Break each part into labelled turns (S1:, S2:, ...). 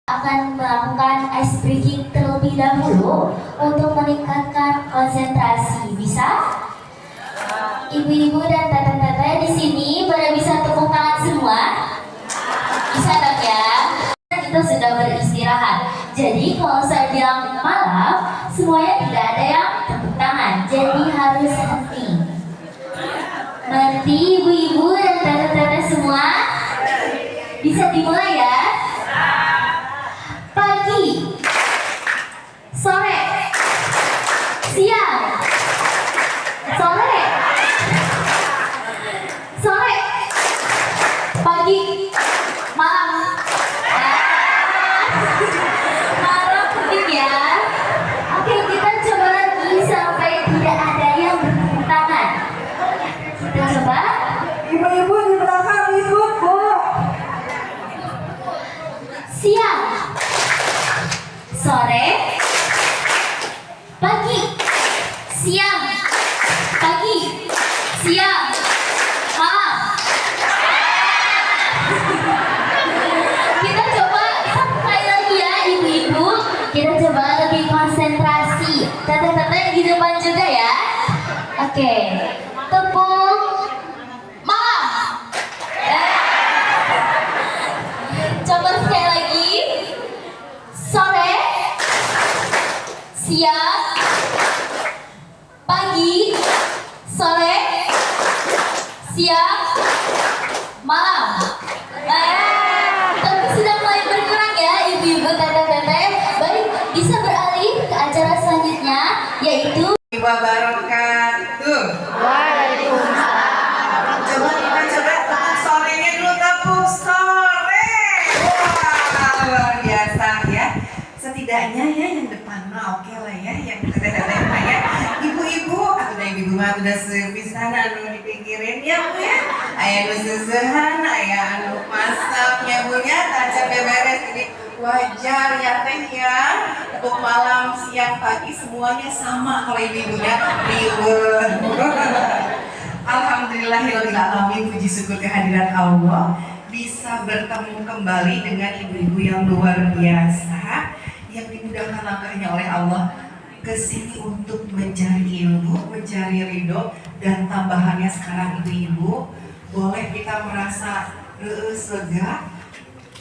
S1: akan melakukan ice breaking terlebih dahulu untuk meningkatkan konsentrasi. Bisa? Ibu-ibu dan tete-tete di sini pada bisa tepuk tangan semua? Bisa dong ya? Kita sudah beristirahat. Jadi kalau saya bilang malam, semuanya tidak ada yang tepuk tangan. Jadi harus henti. Mengerti ibu-ibu dan tete-tete semua? Bisa dimulai ya? Pagi, sore, siang, sore, pagi, malam. Malam penting ya. Oke, kita coba lagi sampai tidak ada yang bertepuk tangan. Kita coba.
S2: Ibu-ibu di belakang ikut, Bu.
S1: Siang, sore, pagi, siang, pagi, siang, malam. Kita coba sekali lagi ya ibu-ibu. Kita coba lebih konsentrasi. Tete-tete di depan juga ya. Oke, tepuk malam. Coba sekali lagi. Sore, siang, pagi, sore, siang, malam. Tapi sudah mulai berkurang ya ibu-ibu tete-tete. Baik, bisa beralih ke acara selanjutnya, yaitu
S2: Wabarakatuh. Waalaikumsalam. Coba tepuk sorenya dulu, tepuk sore. Wah, luar biasa ya. Setidaknya ya yang depan mah oke lah ya, yang teteh-teteh mah ya. Ibu-ibu atau dari ibu mah udah sepisan anu dipikirin ya Bu ya. Aya nu seusehan, aya anu masaknya Bu ya, tancap beberes. Jadi wajar ya teh ya. Untuk malam, siang, pagi semuanya sama kalau ibu-ibunya riweuh. Alhamdulillahirabbil alamin, puji syukur kehadiran Allah bisa bertemu kembali dengan ibu-ibu yang luar biasa yang dimudahkan langkahnya oleh Allah ke sini untuk mencari ilmu, mencari ridho, dan tambahannya sekarang ibu-ibu boleh kita merasa lega,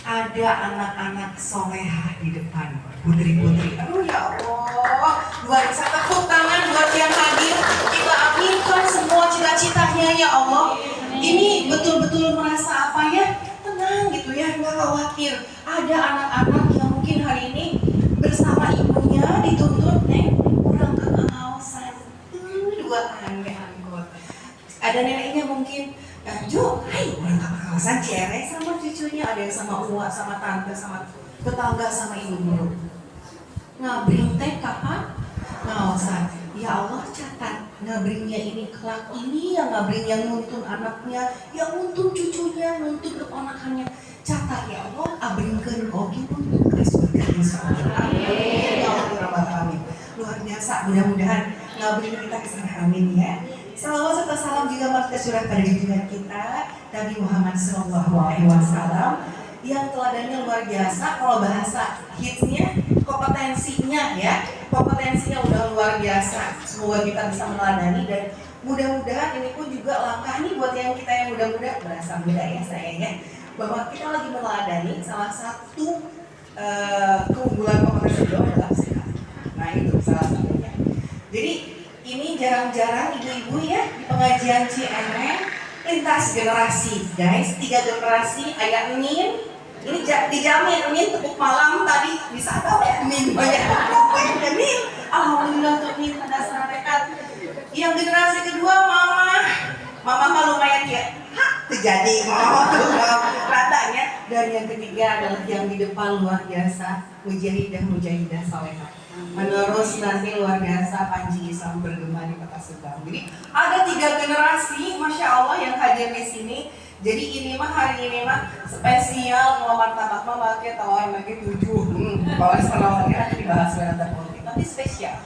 S2: ada anak-anak solehah di depan, putri-putri. Aduh ya Allah, luar biasa. Tepuk tangan buat yang hadir. Kita aminkan semua cita-citanya ya Allah. Ini betul-betul merasa apa ya? Tenang gitu ya, nggak khawatir. Ada anak-anak yang mungkin hari ini bersama ibunya dituntut pulang ke kawasan. Duaan ya angkot. Ada neneknya mungkin, Jo, hai, pulang ke kawasan cewek sama cucunya. Ada yang sama uwa, sama tante, sama tetangga, sama ibu guru. Ngabring teh kapan? Ngawasan. Ya Allah catat, ngabringnya ini kelak ini yang ngabring yang nuntun anaknya, yang nuntun cucunya, nuntun keponakannya. Catat ya Allah, abringkeun oge nuntun ka surga insyaallah. Amin. Ya Allah rabbal alamin. Luar biasa, mudah-mudahan ngabring kita ke sana, amin ya. Salawat serta salam juga mari kita curah pada junjungan kita Nabi Muhammad SAW yang teladannya luar biasa. Kalau bahasa hitsnya, kompetensinya ya, kompetensinya udah luar biasa. Semoga kita bisa meneladani dan mudah-mudahan ini pun juga langkah nih buat yang kita yang muda-muda, berasa muda ya sayangnya, bahwa kita lagi meneladani salah satu keunggulan kompetensi beliau adalah sehat. Nah itu salah satunya. Jadi ini jarang-jarang ibu-ibu ya di pengajian CNN lintas generasi guys, 3 generasi ayat nin. Ini dijamin nin tepuk malam tadi bisa tahu ya nin banyak nin. Alhamdulillah untuk nin pada sarekat. Yang generasi kedua mama mah lumayan ya. Terjadi ratanya. Dan yang ketiga adalah yang di depan luar biasa, mujahidah salehah. Menerus nanti luar biasa Panji Islam bergema di Kota Subang. Jadi ada 3 generasi, masya Allah yang hadir di sini. Jadi ini mah hari ini mah spesial mau martabak mah pakai tawar pakai 7. Kalau sekolahnya nanti dibahas nanti politik, tapi spesial.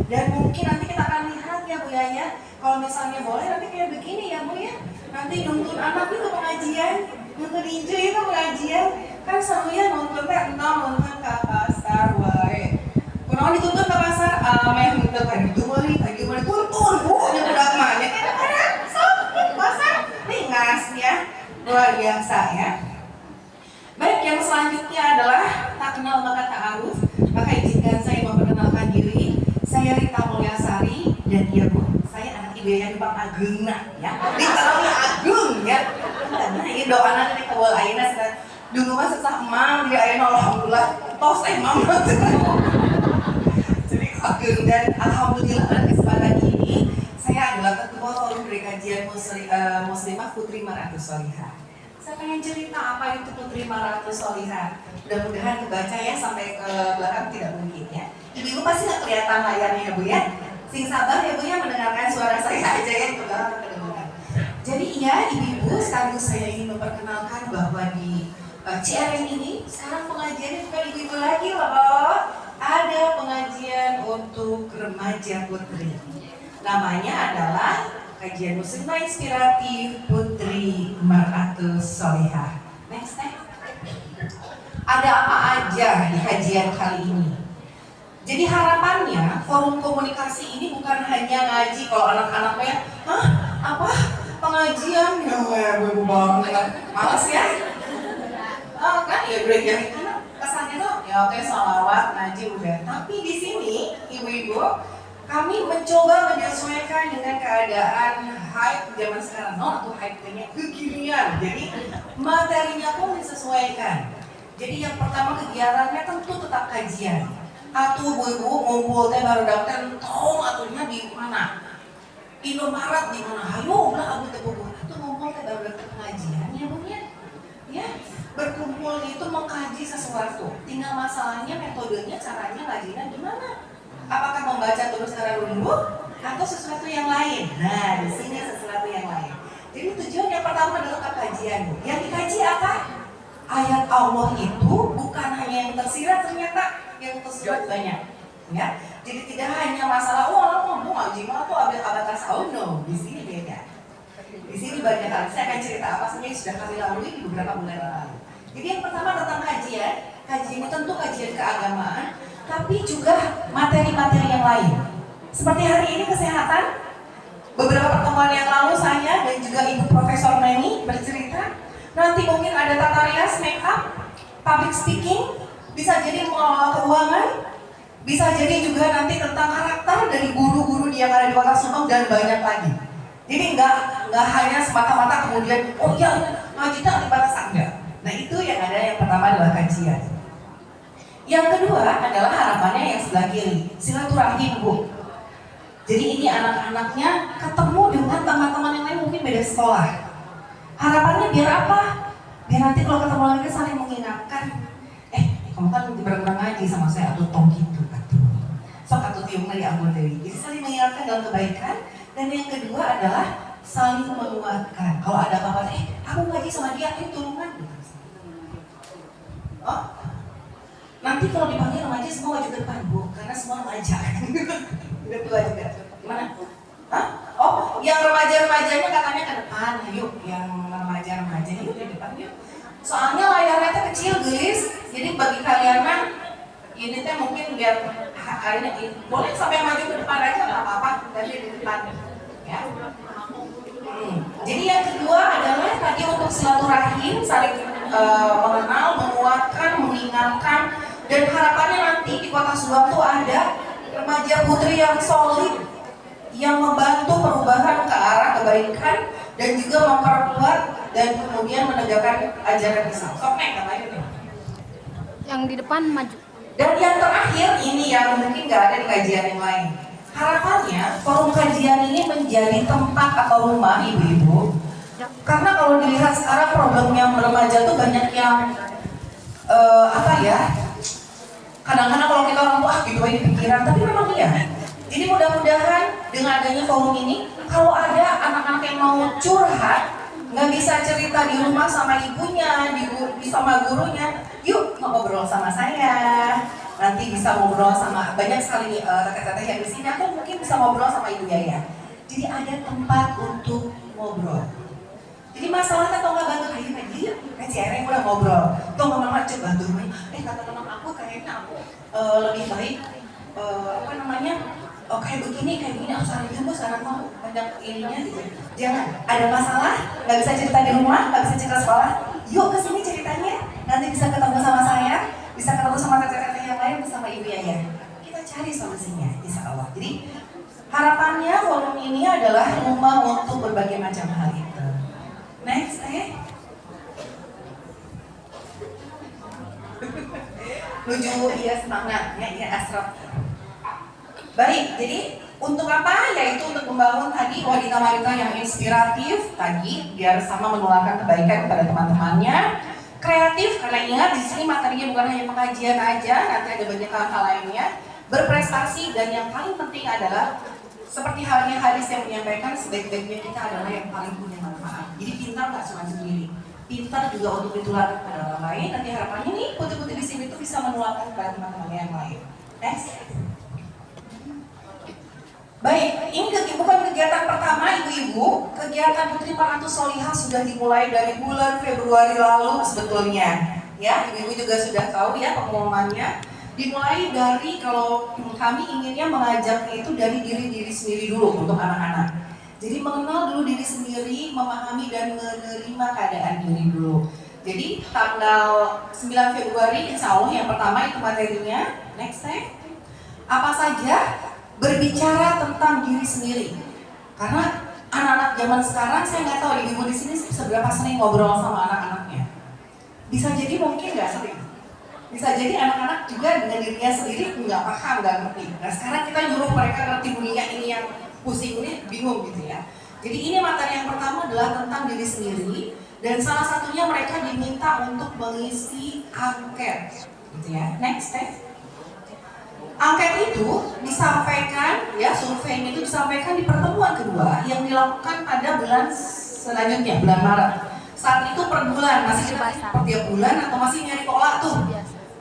S2: Dan mungkin nanti kita akan lihat ya Bu ya. Kalau misalnya boleh nanti kayak begini ya Bu ya. Nanti nuntun anak itu pengajian, nuntun Inju itu pengajian. Kan serunya nonton teh entah nonton meh untuk pagi mari tuntun bu yang udah mana masa ningas ya luar biasa ya. Baik, yang selanjutnya adalah tak kenal maka tak aruf. Maka izinkan saya memperkenalkan diri. Saya Rita Mulyasari dan ya bu, saya anak ibu yang Bang Agung ya. Literally Agung ya. Karena ini doa nanti kawal ayeuna dulu mah susah emang dia ayeuna alhamdulillah tos emang. Jadi Agung dan alhamdulillah pada kesempatan ini saya adalah ketua forum dari kajian muslimah Putri Maratus Solihah. Saya pengen cerita apa itu Putri Maratus Solihah. Mudah-mudahan kebaca ya sampai ke belakang tidak mungkin ya. Ibu pasti nggak kelihatan layarnya ya bu ya. Sing sabar ya bu ya mendengarkan suara saya aja ya ke belakang kedengaran. Jadi iya ibu-ibu sekaligus saya ingin memperkenalkan bahwa di CRN ini sekarang pengajiannya bukan ibu-ibu lagi loh. Ada pengajian untuk remaja putri. Namanya adalah Kajian Muslimah Inspiratif Putri Maratus Solihah. Next. Ada apa aja di kajian kali ini? Jadi harapannya forum komunikasi ini bukan hanya ngaji. Kalau anak-anaknya, hah? Apa? Pengajian? Ya, gue banget. Males ya? Oh, kan ya udah jadi karena kesannya tuh ya oke sholawat, ngaji udah. Tapi di sini ibu-ibu kami mencoba menyesuaikan dengan keadaan hype zaman sekarang. Tuh hype-nya kekinian. Jadi materinya pun disesuaikan. Jadi yang pertama kegiatannya tentu tetap kajian. Atuh bu ngumpul teh baru daftar tong atuhnya di mana? Indomaret di mana? Hayo ulah aku teh bu. Atuh ngumpul teh baru daftar pengajian ya bu ya. Ya, berkumpul itu mengkaji sesuatu. Tinggal masalahnya metodenya, caranya ngajinya gimana? Apakah membaca terus secara dulu atau sesuatu yang lain? Nah, di sini sesuatu yang lain. Jadi tujuan yang pertama adalah kajian. Yang dikaji apa? Ayat Allah itu bukan hanya yang tersirat, ternyata yang tersirat banyak. Ya, jadi tidak hanya masalah ngomong ngaji mah tuh ambil abatas no. Di sini beda. Di sini banyak hal. Saya akan cerita apa saja yang sudah kami lalui di beberapa bulan lalu. Jadi yang pertama tentang kajian. Kajian ini tentu kajian keagamaan, tapi juga materi-materi yang lain. Seperti hari ini kesehatan. Beberapa pertemuan yang lalu saya dan juga Ibu Profesor Neni bercerita. Nanti mungkin ada tata rias, make up, public speaking, bisa jadi mengelola keuangan, bisa jadi juga nanti tentang karakter dari guru-guru yang ada di Kota Subang dan banyak lagi. Jadi nggak hanya semata-mata kemudian oh ya ngaji tak dibatas enggak. Nah itu yang ada yang pertama adalah kajian. Yang kedua adalah harapannya yang sebelah kiri, silaturahim bu. Jadi ini anak-anaknya ketemu dengan teman-teman yang lain mungkin beda sekolah. Harapannya biar apa? Biar nanti kalau ketemu lagi saling mengingatkan. Kamu kan bareng-bareng ngaji sama saya atau tong gitu atuh. Sok atuh tiung dari Ampun Dewi. Jadi saling mengingatkan dalam kebaikan. Dan yang kedua adalah saling menguatkan. Kalau ada apa-apa, aku ngaji sama dia, turungan. Oh, nanti kalau dipanggil remaja semua wajib ke depan bu, karena semua remaja. Udah tua juga. Gimana? Hah? Oh, yang remaja-remajanya katanya ke depan. Yuk, yang remaja-remajanya yuk di depan yuk. Soalnya layarnya tuh kecil guys. Jadi bagi kalian mah ini teh mungkin biar ini boleh sampai maju ke depan aja nggak apa-apa, tapi di depan ya. Jadi yang kedua adalah tadi untuk silaturahim, saling mengenal, menguatkan, mengingatkan, dan harapannya nanti di Kota Subang tuh ada remaja putri yang solid, yang membantu perubahan ke arah kebaikan dan juga memperkuat dan kemudian menegakkan ajaran Islam. Sok nek katanya nih.
S3: Yang di depan maju.
S2: Dan yang terakhir ini yang mungkin nggak ada di kajian yang lain. Harapannya forum kajian ini menjadi tempat atau rumah ibu-ibu. Karena kalau dilihat sekarang problemnya remaja tuh banyak yang kadang-kadang kalau kita orang tua gitu ini pikiran, tapi memang iya. Jadi mudah-mudahan dengan adanya forum ini, kalau ada anak-anak yang mau curhat, nggak bisa cerita di rumah sama ibunya, sama gurunya, yuk ngobrol sama saya. Nanti bisa ngobrol sama banyak sekali teteh-teteh yang di sini, atau mungkin bisa ngobrol sama ibu Yaya. Jadi ada tempat untuk ngobrol. Jadi masalahnya atau nggak bantu kayu kayak dia, kan si Ereng udah ngobrol. Tuh mama coba bantu, kata teman aku kayaknya aku lebih baik apa namanya, oh kayak begini aku salah juga sekarang mau banyak ininya gitu. Jangan, ada masalah, nggak bisa cerita di rumah, nggak bisa cerita sekolah, yuk kesini ceritanya, nanti bisa ketemu sama saya, bisa ketemu sama teteh-teteh yang lain, bersama ibu ayah. Kita cari solusinya, insya Allah. Jadi harapannya forum ini adalah rumah untuk berbagai macam hal itu. Next, menuju iya semangat, ya asraf. Baik, jadi untuk apa? Yaitu untuk membangun tadi wanita-wanita yang inspiratif tadi, biar sama menularkan kebaikan kepada teman-temannya. Kreatif, karena ingat di sini materinya bukan hanya pengajian aja, nanti ada banyak hal-hal lainnya. Berprestasi, dan yang paling penting adalah seperti halnya hadis yang menyampaikan, sebaik-baiknya kita adalah yang paling punya manfaat. Jadi pintar nggak cuma sendiri, pintar juga untuk ditularkan kepada orang lain. Nanti harapannya nih putih-putih di sini tuh bisa menularkan kepada teman-teman yang lain. Next. Baik, ini bukan kegiatan pertama ibu-ibu. Kegiatan Putri Parantu Solihah sudah dimulai dari bulan Februari lalu sebetulnya. Ya, ibu-ibu juga sudah tahu ya pengumumannya. Dimulai dari, kalau kami inginnya mengajaknya itu dari diri sendiri dulu untuk anak-anak. Jadi mengenal dulu diri sendiri, memahami dan menerima keadaan diri dulu. Jadi tanggal 9 Februari insya Allah yang pertama itu materinya. Next time. Apa saja? Berbicara tentang diri sendiri. Karena anak-anak zaman sekarang, saya nggak tahu ibu di sini seberapa sering ngobrol sama anak-anaknya. Bisa jadi mungkin nggak sering. Bisa jadi anak-anak juga dengan dirinya sendiri nggak paham, nggak ngerti. Nah sekarang kita nyuruh mereka ngerti dunia ini yang pusing ini, bingung gitu ya. Jadi ini materi yang pertama adalah tentang diri sendiri. Dan salah satunya mereka diminta untuk mengisi angket, gitu ya. Next step. Angket itu disampaikan, ya survei itu disampaikan di pertemuan kedua yang dilakukan pada bulan selanjutnya, bulan Maret. Saat itu per bulan, masih per tiap bulan atau masih nyari pola tuh.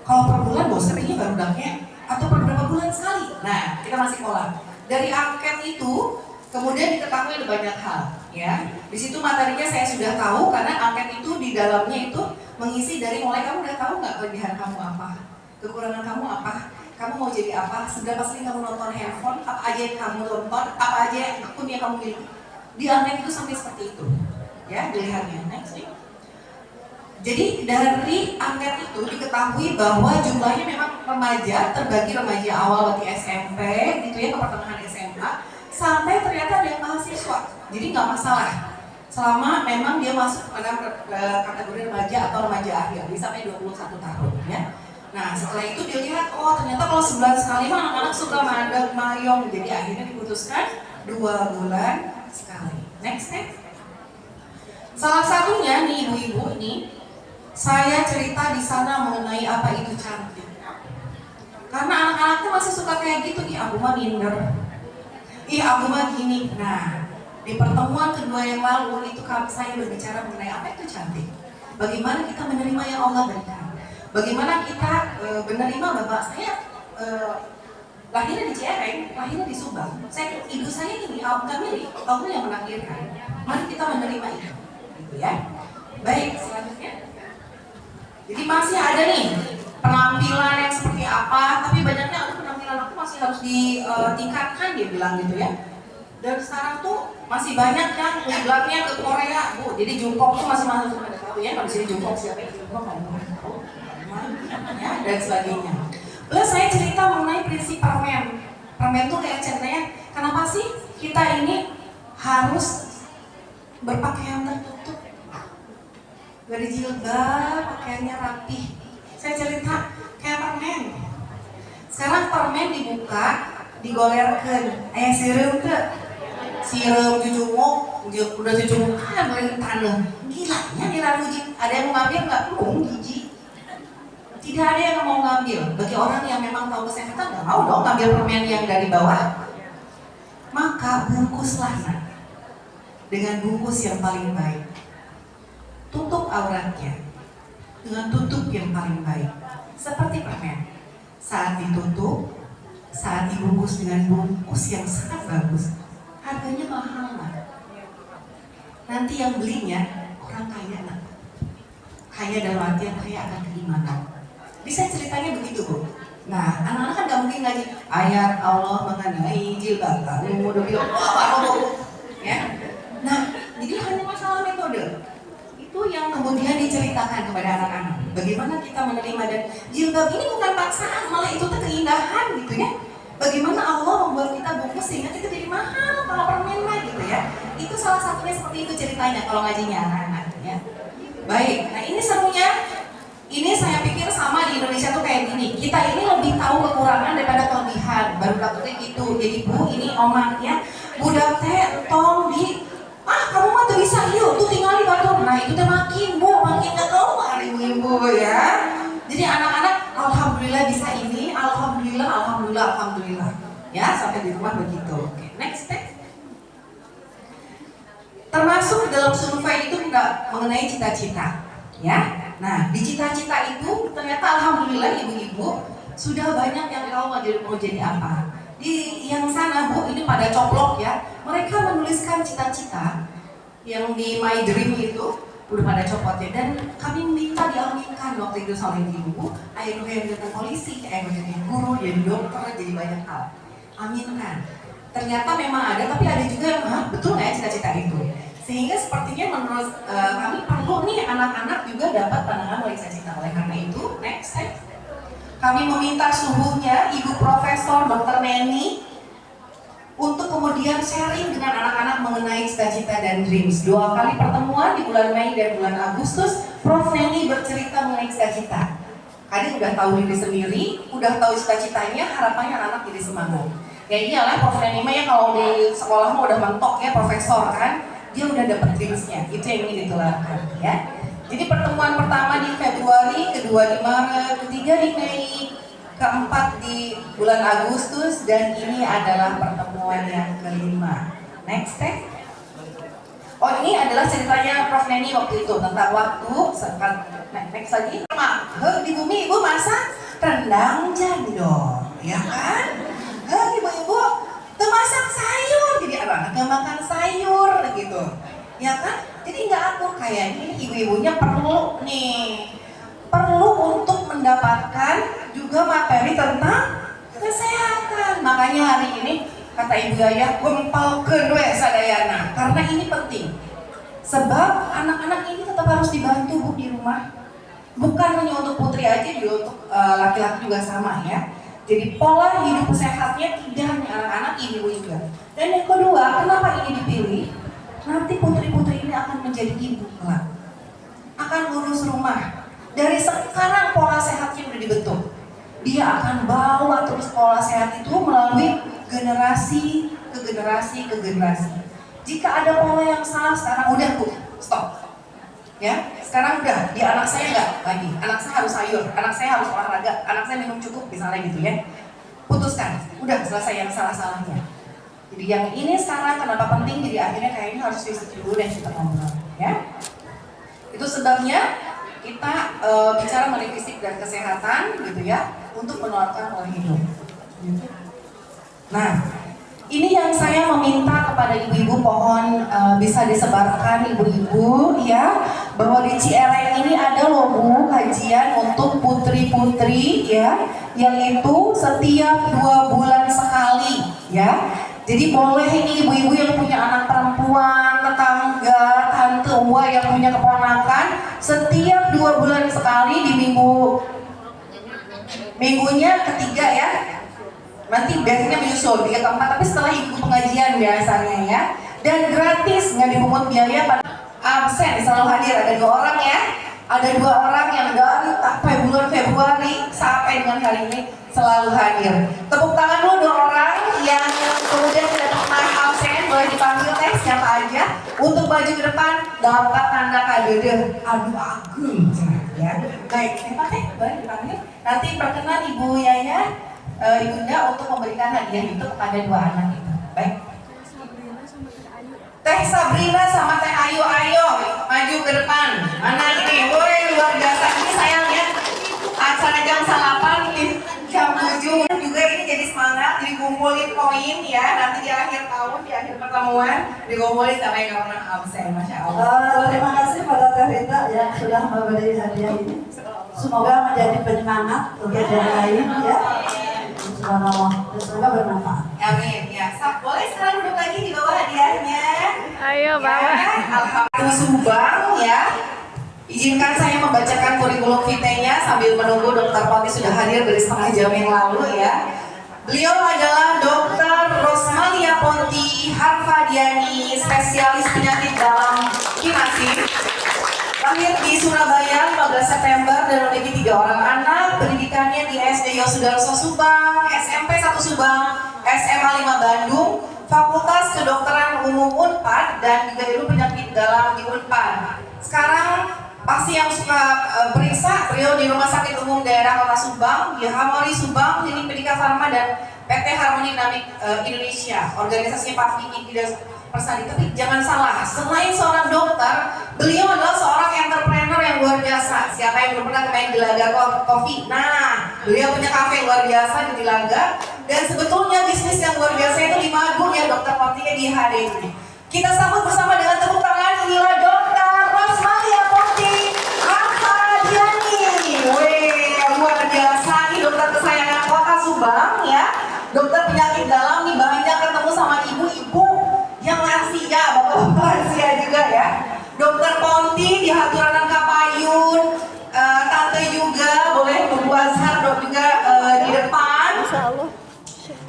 S2: Kalau per bulan bosannya baru daknya, atau per berapa bulan sekali. Nah, kita masih pola. Dari angket itu kemudian diketahui ada banyak hal, ya. Di situ materinya saya sudah tahu karena angket itu di dalamnya itu mengisi dari mulai kamu udah tahu nggak kelebihan kamu apa, kekurangan kamu apa. Kamu mau jadi apa? Seberapa sering kamu nonton handphone? Apa aja yang kamu tonton? Apa aja akun yang kamu miliki? Di angket itu sampai seperti itu, ya dilihatnya. Next. Jadi dari angket itu diketahui bahwa jumlahnya memang remaja, terbagi remaja awal di SMP, gitu ya, ke pertengahan SMA, sampai ternyata ada yang mahasiswa. Jadi nggak masalah, selama memang dia masuk pada kategori remaja atau remaja akhir, bisa sampai 21 tahun, ya. Nah setelah itu dilihat, oh ternyata kalau sebulan sekali mah anak-anak suka mandang mayong, jadi akhirnya diputuskan 2 bulan sekali. Next. Salah satunya nih ibu-ibu ini, saya cerita di sana mengenai apa itu cantik. Karena anak-anak tuh masih suka kayak gitu, ih aku mah minder, ih aku mah gini. Nah di pertemuan kedua yang lalu itu saya berbicara mengenai apa itu cantik. Bagaimana kita menerima yang Allah berikan. Bagaimana kita menerima bapak saya lahirnya di Ciareng, lahirnya di Subang. Ibu saya ini nggak milik, Allah yang menakdirkan. Mari kita menerima itu, gitu ya. Baik, selanjutnya. Jadi masih ada nih penampilan yang seperti apa, tapi banyaknya penampilan aku masih harus ditingkatkan, dia bilang gitu ya. Dan sekarang tuh masih banyak yang kiblatnya ke Korea, Bu. Jadi jungkok tuh masih masuk, ada tahu ya, kalau di sini jungkok siapa yang jungkok nggak tahu. Ya, dan sebagainya. Plus saya cerita mengenai prinsip permen. Permen tuh kayak ceritanya, kenapa sih kita ini harus berpakaian tertutup, dari jilbab, pakaiannya rapi. Saya cerita kayak permen. Sekarang permen dibuka, digolerkan, sirup tuh, sirup cucumuk, udah cucumuk, boleh tanah. Gilanya di Ranuji, ada yang mau ngambil nggak? Gigi. Tidak ada yang mau ngambil. Bagi orang yang memang tahu kesehatan, nggak mau dong ngambil permen yang dari bawah. Maka bungkuslah dengan bungkus yang paling baik. Tutup auratnya dengan tutup yang paling baik. Seperti permen. Saat ditutup, saat dibungkus dengan bungkus yang sangat bagus, harganya mahal lah. Nanti yang belinya orang kaya lah. Kaya dalam artian kaya akan keimanan. Bisa ceritanya begitu, Bu. Nah, anak-anak kan nggak mungkin lagi ayat Allah mengenai jilbab. Kamu udah bilang, ya. Nah, jadi hanya masalah metode. Itu yang kemudian diceritakan kepada anak-anak. Bagaimana kita menerima, dan jilbab ini bukan paksaan, malah itu tuh keindahan gitu ya. Bagaimana Allah membuat kita bungkus sehingga kita jadi mahal kalau permen lah gitu ya. Itu salah satunya seperti itu ceritanya kalau ngajinya anak-anak ya. Baik, nah ini serunya. Ini saya pikir sama di Indonesia tuh kayak gini. Kita ini lebih tahu kekurangan daripada kelebihan. Baru dapetnya gitu. Jadi bu, ini omaknya budak teh tong di kamu mah tuh bisa yuk tuh tinggal di Batur. Nah itu teh makin bu, makin gak keluar ibu-ibu ya. Jadi anak-anak alhamdulillah bisa ini, alhamdulillah. Ya sampai di rumah begitu. Oke, next step. Termasuk dalam survei itu nggak mengenai cita-cita, ya. Nah, di cita-cita itu ternyata alhamdulillah ibu-ibu sudah banyak yang tahu mau jadi apa. Di yang sana bu, ini pada coplok ya, mereka menuliskan cita-cita yang di My Dream itu udah pada copot ya. Dan kami minta diaminkan waktu itu sama ibu, ayo yang jadi polisi, ayo jadi guru, jadi dokter, jadi banyak hal. Aminkan. Ternyata memang ada, tapi ada juga yang betul nggak ya cita-cita itu. Sehingga sepertinya menurut kami perlu nih anak-anak juga dapat pandangan oleh cita-cita. Oleh karena itu, next step, kami meminta suhunya Ibu Profesor Dr. Neni untuk kemudian sharing dengan anak-anak mengenai cita-cita dan dreams. 2 kali pertemuan di bulan Mei dan bulan Agustus, Prof. Neni bercerita mengenai cita-cita. Kadang udah tahu diri sendiri, udah tahu cita-citanya, harapannya anak-anak jadi semangat. Ya iyalah Prof. Neni ya kalau di sekolah mah udah mentok ya profesor kan. Dia udah dapat dreamsnya, itu yang ingin ditularkan ya. Jadi pertemuan pertama di Februari, kedua di Maret, ketiga di Mei, keempat di bulan Agustus, dan ini adalah pertemuan yang kelima. Next step. Oh ini adalah ceritanya Prof. Neni waktu itu tentang waktu. Next lagi. Di bumi ibu masak rendang jandol, ya kan? Ibu-ibu masak sayur, jadi anak nggak makan sayur gitu, ya kan? Jadi nggak akur. Kayak ini ibu-ibunya perlu untuk mendapatkan juga materi tentang kesehatan. Makanya hari ini kata ibu ayah gempalkeun we sadayana, karena ini penting. Sebab anak-anak ini tetap harus dibantu bu di rumah. Bukan hanya untuk putri aja, juga untuk laki-laki juga sama ya. Jadi pola hidup sehatnya tidak hanya anak-anak, ibu juga. Dan yang kedua, kenapa ini dipilih? Nanti putri-putri ini akan menjadi ibu kelak, akan ngurus rumah. Dari sekarang pola sehatnya udah dibentuk. Dia akan bawa terus pola sehat itu melalui generasi ke generasi. Jika ada pola yang salah sekarang udah bu, stop. Ya, sekarang udah, di anak saya enggak lagi, anak saya harus sayur, anak saya harus olahraga, anak saya minum cukup, misalnya gitu ya. Putuskan, udah selesai yang salah-salahnya. Jadi yang ini sekarang kenapa penting, jadi akhirnya kayaknya harus visit dulu dan kita ngobrol ya. Itu sebabnya kita bicara mengenai fisik dan kesehatan gitu ya, untuk menularkan pola hidup. Nah, ini yang saya meminta kepada ibu-ibu, pohon bisa disebarkan ibu-ibu ya, bahwa di Cieleng ini ada loh bu kajian untuk putri-putri ya, yang itu setiap 2 bulan sekali ya. Jadi boleh ini ibu-ibu yang punya anak perempuan, tetangga, tante ua yang punya keponakan, setiap 2 bulan sekali di minggunya ketiga ya. Nanti biasanya menyusul 3 ke 4, tapi setelah ikut pengajian biasanya ya. Dan gratis, nggak dipungut biaya, pada absen selalu hadir. Ada 2 orang ya, ada 2 orang yang dari bulan Februari sampai dengan hari ini selalu hadir. Tepuk tangan dulu 2 orang yang kemudian tidak pernah absen, boleh dipanggil siapa aja untuk maju ke depan dapat tanda kadede. Aduh agung ya. Baik, siapa boleh dipanggil. Nanti perkenan Ibu Yaya, Ibunda untuk memberikan hadiah itu kepada 2 anak itu. Baik. Teh Sabrina sama Teh Ayu, ayo maju ke depan. Mana ini? Woi luar biasa. Ini saya lihat acara jam 8, jam 7 juga ini jadi semangat, jadi kumpulin koin ya. Nanti di akhir tahun, di akhir pertemuan dikumpulin sampai nggak pernah absen. Masya Allah.
S4: Terima kasih pada Teh Rita yang sudah memberi hadiah ini. Semoga menjadi penyemangat untuk yang lain ya. Subhanallah. Dan semoga bermanfaat.
S2: Amin. Ya, boleh sekarang duduk lagi di bawah hadiahnya.
S3: Ayo,
S2: Ya, Alhamdulillah Subang ya. Izinkan saya membacakan kurikulum vitae-nya sambil menunggu Dr. Ponti sudah hadir dari setengah jam yang lalu ya. Beliau adalah Dr. Rosmalia Ponti Harfadiani, spesialis penyakit dalam kinasi. Lahir di Surabaya 15 September dan memiliki 3 orang anak. Pendidikannya di SD Yosudarso Subang, SMP 1 Subang, SMA 5 Bandung, Fakultas Kedokteran Umum Unpad, dan juga ilmu penyakit dalam di Unpad. Sekarang pasti yang suka periksa, beliau di Rumah Sakit Umum Daerah Kota Subang, di Hamori Subang, Klinik Medika Farma, dan PT Harmoni Dinamik Indonesia. Organisasinya Pak Vicky tidak Persadi. Tapi jangan salah, selain seorang dokter, beliau adalah seorang entrepreneur yang luar biasa. Siapa yang belum pernah main Gelaga Coffee? Nah, beliau punya kafe luar biasa di Gelaga. Dan sebetulnya bisnis yang luar biasa itu di Magung ya, Dr. Pontinya di HDI. Kita sambut bersama dengan tepuk tangan, inilah Dr. Rosmalia Ponti Harfadiani. Wih, luar biasa nih dokter kesayangan Kota Subang ya. Dokter penyakit dalam nih, banyak ketemu sama ibu-ibu yang lansia, bapak-bapak lansia juga ya. Dokter Ponti di Haturanan Kapayun, tante juga boleh Ibu Azhar dok juga di depan.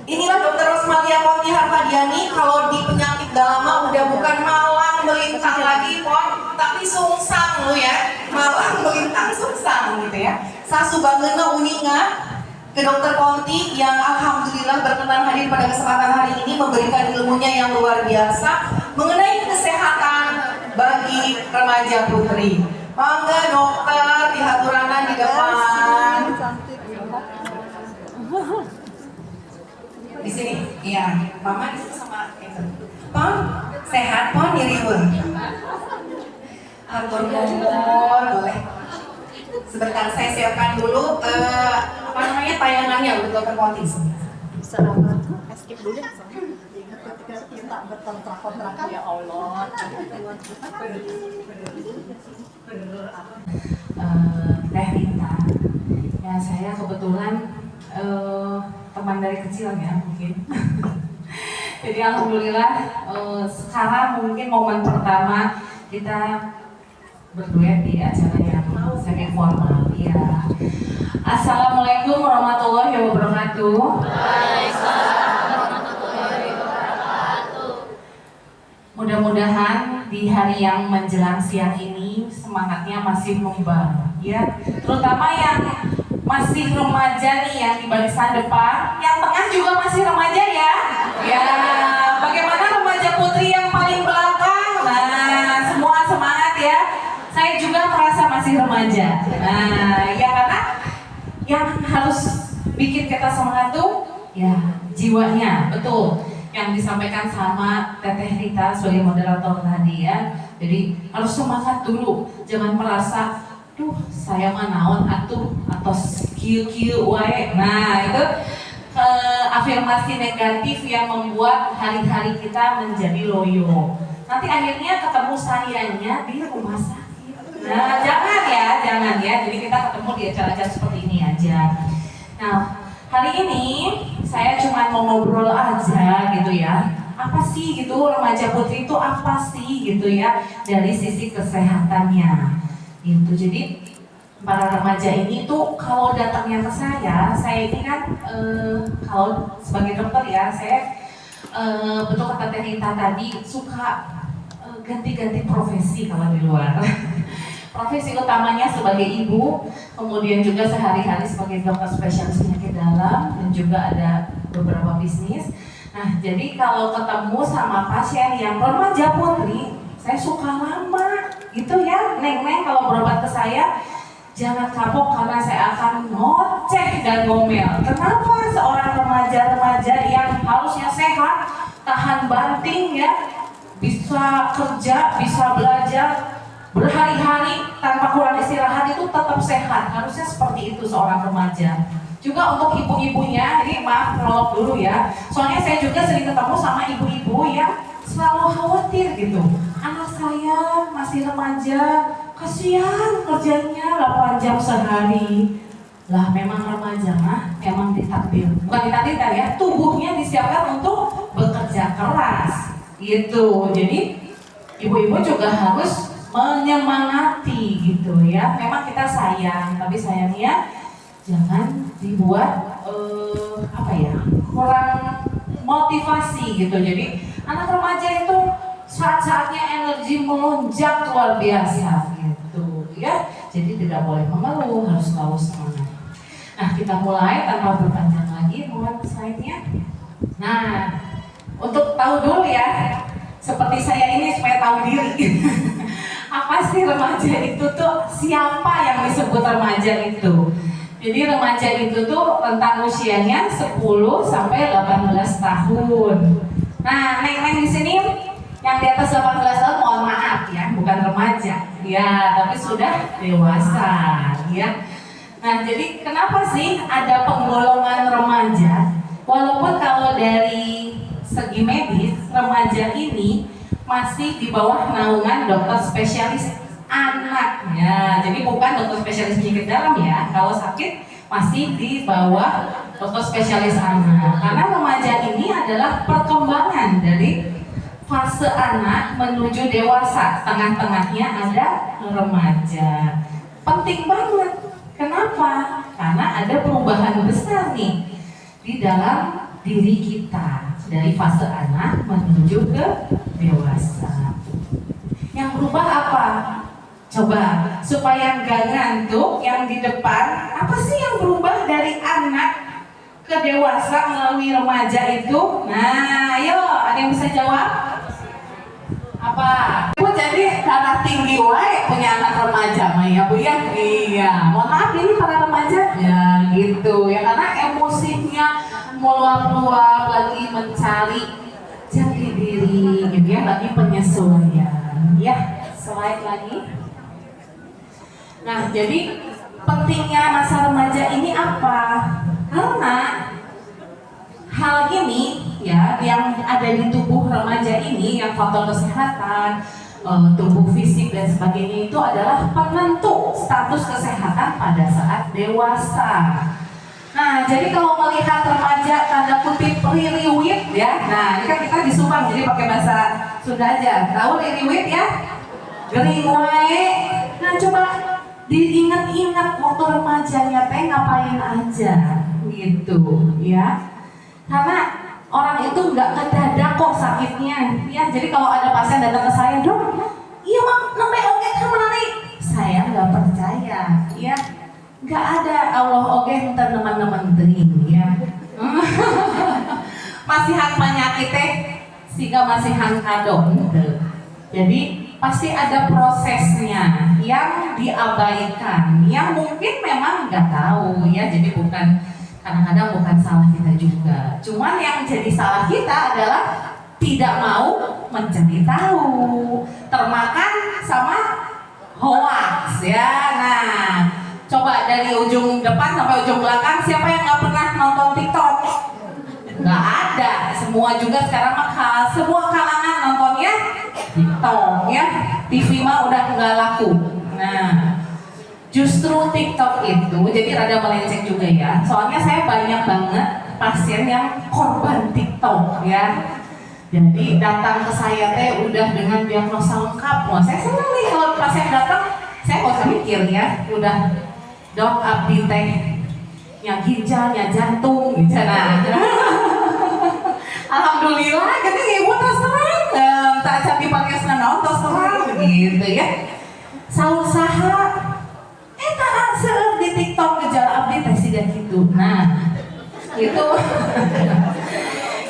S2: Inilah Dokter Rosmalia Ponti Harfadiani. Kalau di penyakit dalam udah bukan malang melintang lagi pon, tapi sungsang lo ya. Malang melintang sungsang gitu ya. Sasubangeuna uninga ke Dokter Ponti yang alhamdulillah berkenan hadir pada kesempatan hari ini memberikan ilmunya yang luar biasa mengenai kesehatan bagi remaja putri. Mangga dokter di Haturanan di depan. Di sini, iya. Mama di situ sama itu. Pon, sehat pon nyeriun. Hatur nuhun, boleh. Sebentar saya siapkan dulu apa namanya tayangannya untuk Dokter Ponti.
S4: Skip dulu. Ingat ketika kita berkontrak-kontrak ya Allah.
S5: Teh Rita, ya saya kebetulan teman dari kecil ya mungkin. Jadi alhamdulillah sekarang mungkin momen pertama kita berduet di acara yang semi formal ya. Assalamualaikum warahmatullahi wabarakatuh. Mudah-mudahan di hari yang menjelang siang ini semangatnya masih membara ya, terutama yang masih remaja nih yang di barisan depan, yang tengah juga masih remaja ya. Ya, bagaimana remaja putri yang paling belakang? Nah, semua semangat ya. Saya juga merasa masih remaja. Nah, ya karena yang harus bikin kita semangat tuh ya jiwanya, betul. Yang disampaikan sama Teteh Rita sebagai moderator tadi ya. Jadi harus semangat dulu, jangan merasa duh saya mah naon atuh atau kieu wae. Nah, itu afirmasi negatif yang membuat hari-hari kita menjadi loyo. Nanti akhirnya ketemu sayanya di rumah sakit. Nah, jangan ya. Jadi kita ketemu di acara-acara seperti ini aja. Nah, hari ini saya cuma mau ngobrol aja gitu ya. Apa sih gitu remaja putri itu apa sih gitu ya dari sisi kesehatannya. Gitu. Jadi para remaja ini tuh kalau datangnya ke saya ini kan kalau sebagai dokter ya, saya betul kata Teh Rita tadi suka ganti-ganti profesi kalau di luar. Profesi utamanya sebagai ibu, kemudian juga sehari-hari sebagai dokter spesialis penyakit dalam, dan juga ada beberapa bisnis. Nah, jadi kalau ketemu sama pasien yang remaja putri, saya suka lama gitu ya, neng kalau berobat ke saya, jangan kapok karena saya akan ngoceh dan ngomel. Kenapa seorang remaja yang harusnya sehat, tahan banting ya, bisa kerja, bisa belajar, berhari-hari tanpa kurang istirahat itu tetap sehat, harusnya seperti itu seorang remaja. Juga untuk ibu-ibunya, ini maaf prolog dulu ya, soalnya saya juga sering ketemu sama ibu-ibu yang selalu khawatir gitu, anak saya masih remaja, kasihan kerjanya 8 jam sehari. Lah memang remaja mah emang bukan ditakdirkan ya, tubuhnya disiapkan untuk bekerja keras gitu. Jadi ibu-ibu juga harus menyemangati gitu ya. Memang kita sayang, tapi sayangnya jangan dibuat kurang motivasi gitu. Jadi anak remaja itu saat-saatnya energi melonjak luar biasa gitu ya. Jadi tidak boleh mengeluh, harus selalu semangat. Nah, kita mulai tanpa berpanjang lagi, mohon slide-nya. Nah, untuk tahu dulu ya, seperti saya ini supaya tahu diri. Apa sih remaja itu tuh? Siapa yang disebut remaja itu? Jadi remaja itu tuh rentang usianya 10 sampai 18 tahun. Nah, neng-neng di sini yang di atas 18 tahun mohon maaf ya, bukan remaja. Ya, tapi sudah dewasa ya. Nah, jadi kenapa sih ada penggolongan remaja? Walaupun kalau dari segi medis, remaja ini masih di bawah naungan dokter spesialis anak ya. Jadi bukan dokter spesialis penyakit dalam ya. Kalau sakit masih di bawah dokter spesialis anak. Karena remaja ini adalah perkembangan dari fase anak menuju dewasa. Tengah-tengahnya ada remaja. Penting banget. Kenapa? Karena ada perubahan besar nih di dalam diri kita dari fase anak menuju ke dewasa. Yang berubah apa? Coba supaya nggak ngantuk yang di depan, apa sih yang berubah dari anak ke dewasa melalui remaja itu? Nah, ayo ada yang bisa jawab? Apa? Bu jadi darah tinggi wae punya anak remaja mah ya Bu ya? Iya. Mohon maaf ini para remaja ya gitu ya, karena emosinya meluap-luap lagi mencari jati diri gitu ya, lagi penyesuaian ya. Slide lagi. Nah, jadi pentingnya masa remaja ini apa? Karena hal ini ya yang ada di tubuh remaja ini, yang faktor kesehatan, tubuh fisik dan sebagainya itu adalah penentu status kesehatan pada saat dewasa. Nah, jadi kalau melihat remaja tanda kutip ririwit ya, nah ini kan kita di Subang jadi pakai bahasa Sunda aja. Tahu ririwit ya? Gering wae. Nah, coba diingat-ingat waktu remajanya teh ngapain aja gitu ya. Karena orang itu nggak ngedadak kok sakitnya ya. Jadi kalau ada pasien datang ke saya, "Dok, iya mak, nembe oke kemana nih?" Saya nggak percaya ya. Nggak ada Allah oke ntar teman-teman tering ya. Masih hang penyakit teh sehingga masih hang kadon. Jadi pasti ada prosesnya yang diabaikan, yang mungkin memang nggak tahu ya. Jadi kadang-kadang bukan salah kita juga. Cuman yang jadi salah kita adalah tidak mau mencari tahu, termakan sama hoax ya. Nah, coba dari ujung depan sampai ujung belakang, siapa yang nggak pernah nonton TikTok? Nggak ada. Semua juga sekarang mahal. Semua kalangan nontonnya TikTok ya. TV mah udah nggak laku. Nah, justru TikTok itu jadi rada melenceng juga ya. Soalnya saya banyak banget pasien yang korban TikTok ya. Jadi datang ke saya teh udah dengan diagnosa lengkap. Wah, saya senang nih kalau pasien datang, saya nggak usah mikir ya. Udah, "Dok, abdi teh nya ginjal, nya jantung," gitu. Nah, alhamdulillah, jadi ibu terus terang, tak jadi pakai senang terus terang gitu ya. Sausaha tak seueur di TikTok gejala abdi teh siga gitu. Nah, itu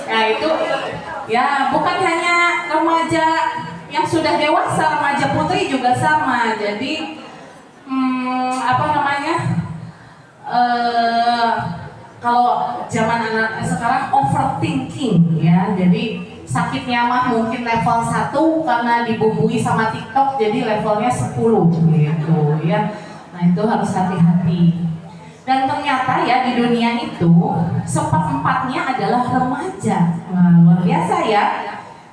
S5: nah itu ya, bukan hanya remaja yang sudah dewasa, remaja putri juga sama. Jadi kalau zaman anak sekarang overthinking ya. Jadi sakitnya mah mungkin level 1 karena dibumbui sama TikTok jadi levelnya 10 gitu ya. Nah, itu harus hati-hati. Dan ternyata ya di dunia itu 1/4 adalah remaja. Nah, luar biasa ya.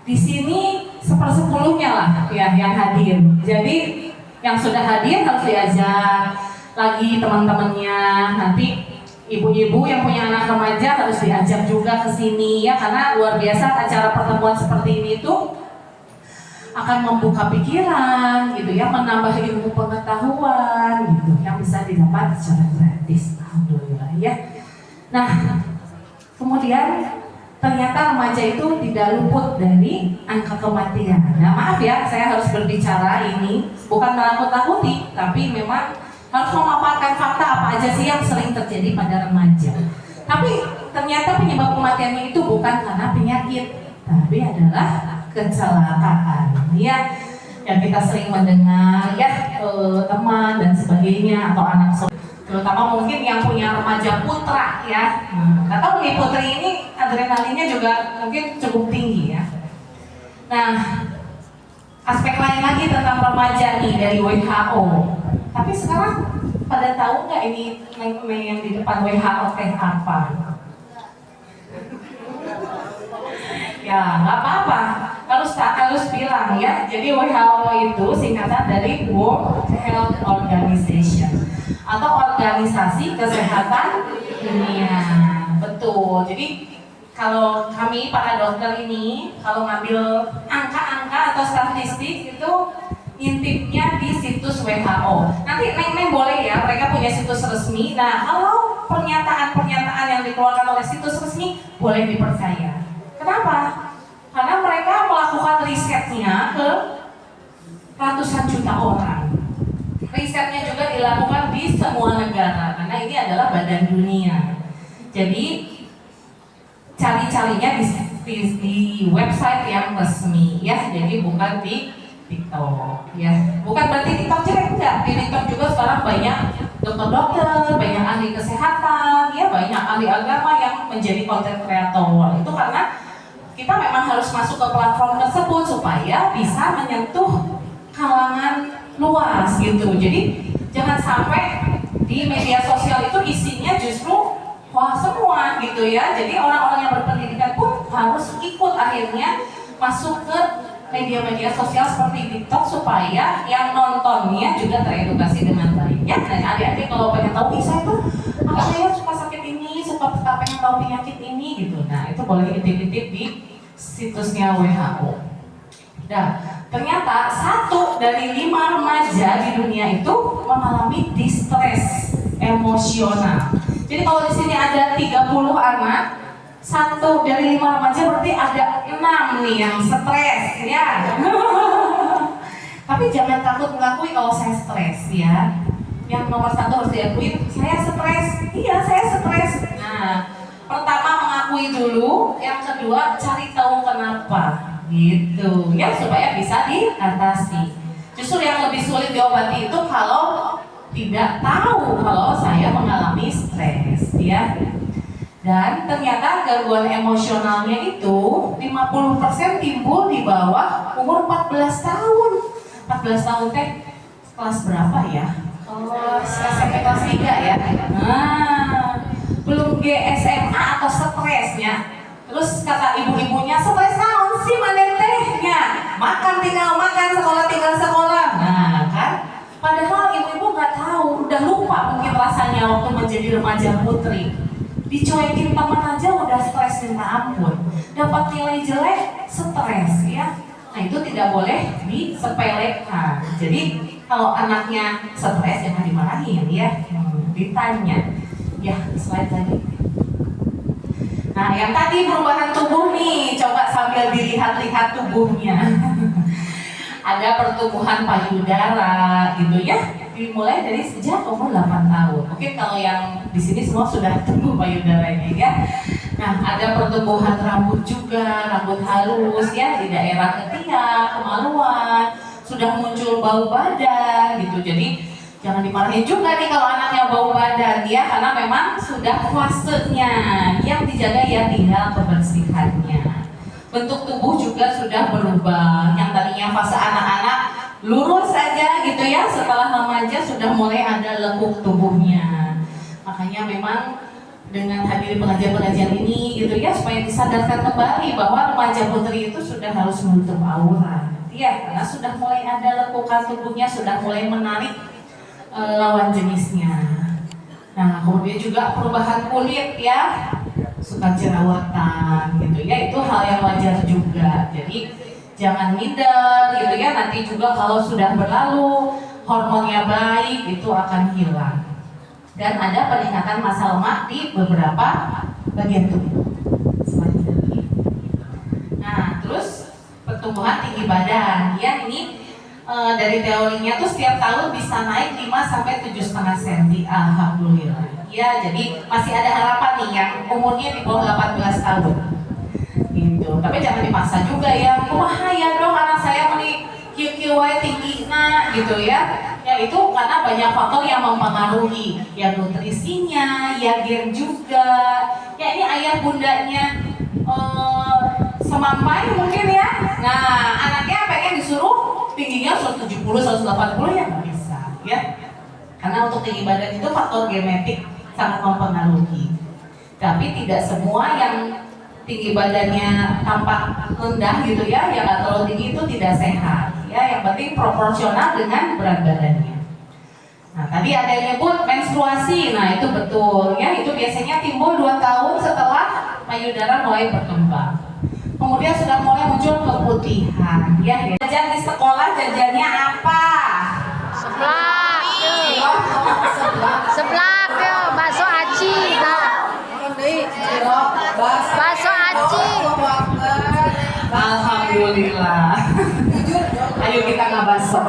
S5: Di sini 1/10 lah ya yang hadir. Jadi Yang sudah hadir harus diajak lagi teman-temannya. Nanti ibu-ibu yang punya anak remaja harus diajak juga ke sini ya, karena luar biasa acara pertemuan seperti ini tuh akan membuka pikiran gitu ya, menambah ilmu pengetahuan gitu yang bisa didapat secara gratis. Alhamdulillah ya. Nah, kemudian ternyata remaja itu tidak luput dari angka kematian. Nah, maaf ya, saya harus berbicara ini bukan menakut-nakuti, tapi memang harus memaparkan fakta apa aja sih yang sering terjadi pada remaja. Tapi ternyata penyebab kematiannya itu bukan karena penyakit, tapi adalah kecelakaan. Ya, yang kita sering mendengar ya, teman dan sebagainya atau anak terutama mungkin yang punya remaja putra ya. Nggak tahu nih, putri ini adrenalinnya juga mungkin cukup tinggi ya. Nah, aspek lain lagi tentang remaja nih dari WHO. Tapi sekarang pada tahu nggak ini yang di depan WHO teh apa? Ya nggak apa-apa, harus bilang ya. Jadi WHO itu singkatan dari World Health Organization atau Organisasi Kesehatan Dunia. Betul. Jadi kalau kami para dokter ini kalau ngambil angka-angka atau statistik itu ngintipnya di situs WHO. Nanti Neng boleh ya, mereka punya situs resmi. Nah, kalau pernyataan-pernyataan yang dikeluarkan oleh situs resmi boleh dipercaya. Kenapa? Karena mereka melakukan risetnya ke ratusan juta orang. Risetnya juga dilakukan di semua negara karena ini adalah badan dunia. Jadi cari-carinya di website yang resmi ya. Jadi bukan di TikTok ya. Bukan berarti TikTok jelek, enggak. Di TikTok juga sekarang banyak dokter-dokter, banyak ahli kesehatan, ya banyak ahli agama yang menjadi content creator. Itu karena kita memang harus masuk ke platform tersebut supaya bisa menyentuh kalangan luas gitu. Jadi jangan sampai di media sosial itu isinya justru wah semua gitu ya. Jadi orang-orang yang berpendidikan pun harus ikut akhirnya masuk ke media-media sosial seperti TikTok supaya yang nontonnya juga teredukasi dengan baik ya. Dan adik-adik kalau pengen tahu, saya tuh saya suka sakit ini, suka pengen tahu penyakit ini gitu. Nah itu boleh intip-intip di situsnya WHO. Nah ternyata 1 dari 5 remaja di dunia itu mengalami distress emosional. Jadi kalau di sini ada 30 anak, 1 dari 5 remaja berarti ada 6 nih yang stres ya. Tapi jangan takut mengakui kalau saya stres ya. Yang nomor 1 harus diakui, saya stres. Iya saya stres. Nah pertama mengakui dulu, yang kedua cari tahu kenapa gitu ya supaya bisa diatasi. Justru yang lebih sulit diobati itu kalau tidak tahu kalau saya mengalami stres ya. Dan ternyata gangguan emosionalnya itu 50% timbul di bawah umur 14 tahun. 14 tahun teh kelas berapa ya? Kelas SMP kelas 3 ya. Nah, belum SMA atau stresnya. Terus kata ibu-ibunya, stres naon sih maneh tehnya? Makan tinggal makan, sekolah tinggal sekolah. Nah, kan? Padahal ibu-ibu nggak tahu, udah lupa mungkin rasanya waktu menjadi remaja putri. Dicuekin teman aja udah stres minta ampun. Dapat nilai jelek, stres ya. Nah itu tidak boleh disepelekan. Jadi kalau anaknya stres jangan dimarahin ya, ditanya. Ya slide tadi. Nah yang tadi perubahan tubuh nih, coba sambil dilihat-lihat tubuhnya. Ada pertumbuhan payudara gitu ya, dimulai dari sejak umur 8 tahun. Mungkin kalau yang di sini semua sudah tumbuh payudaranya ya. Nah, ada pertumbuhan rambut juga, rambut halus ya di daerah ketiak, kemaluan, sudah muncul bau badan gitu. Jadi jangan dimarahin juga nih kalau anaknya bau badan ya, karena memang sudah fasenya. Yang dijaga ya tinggal kebersihannya. Bentuk tubuh juga sudah berubah. Yang tadinya fase anak-anak lurus saja gitu ya, setelah remaja sudah mulai ada lekuk tubuhnya. Makanya memang dengan hadir pengajian-pengajian ini gitu ya, supaya disadarkan kembali bahwa remaja putri itu sudah harus menutup aurat. ya, karena sudah mulai ada lekukan tubuhnya, sudah mulai menarik lawan jenisnya. Nah, kemudian juga perubahan kulit ya, suka jerawatan gitu ya, itu hal yang wajar juga. Jadi jangan minder gitu ya, nanti juga kalau sudah berlalu hormonnya baik itu akan hilang. Dan ada peningkatan massa lemak di beberapa bagian tubuh. Selanjutnya. Nah, terus pertumbuhan tinggi badan ya, ini dari teorinya tuh setiap tahun bisa naik 5-7,5 cm. Alhamdulillah. Ya, jadi masih ada harapan nih yang umurnya di bawah 18 tahun. Gitu. Tapi jangan dipaksa juga ya. Kumaha ya dong anak saya meni kieu tinggi gitu ya. Ya itu karena banyak faktor yang mempengaruhi, ya nutrisinya, ya gen juga. Ya ini ayah bundanya semampai mungkin ya. Nah, anaknya pengen disuruh tingginya 170, 180 ya nggak bisa ya. Karena untuk tinggi badan itu faktor genetik sangat mempengaruhi. Tapi tidak semua yang tinggi badannya tampak rendah gitu ya, yang nggak terlalu tinggi itu tidak sehat. Ya, yang penting proporsional dengan berat badannya. Nah, tadi ada yang nyebut menstruasi. Nah, itu betul ya, itu biasanya timbul 2 tahun setelah payudara mulai berkembang. Kemudian sudah mulai muncul keputihan ya. Jajan di sekolah jajannya apa?
S3: Seblak. Seblak yo, bakso aci. Nah. Bakso aci.
S5: Alhamdulillah. Ayo kita ngabaso.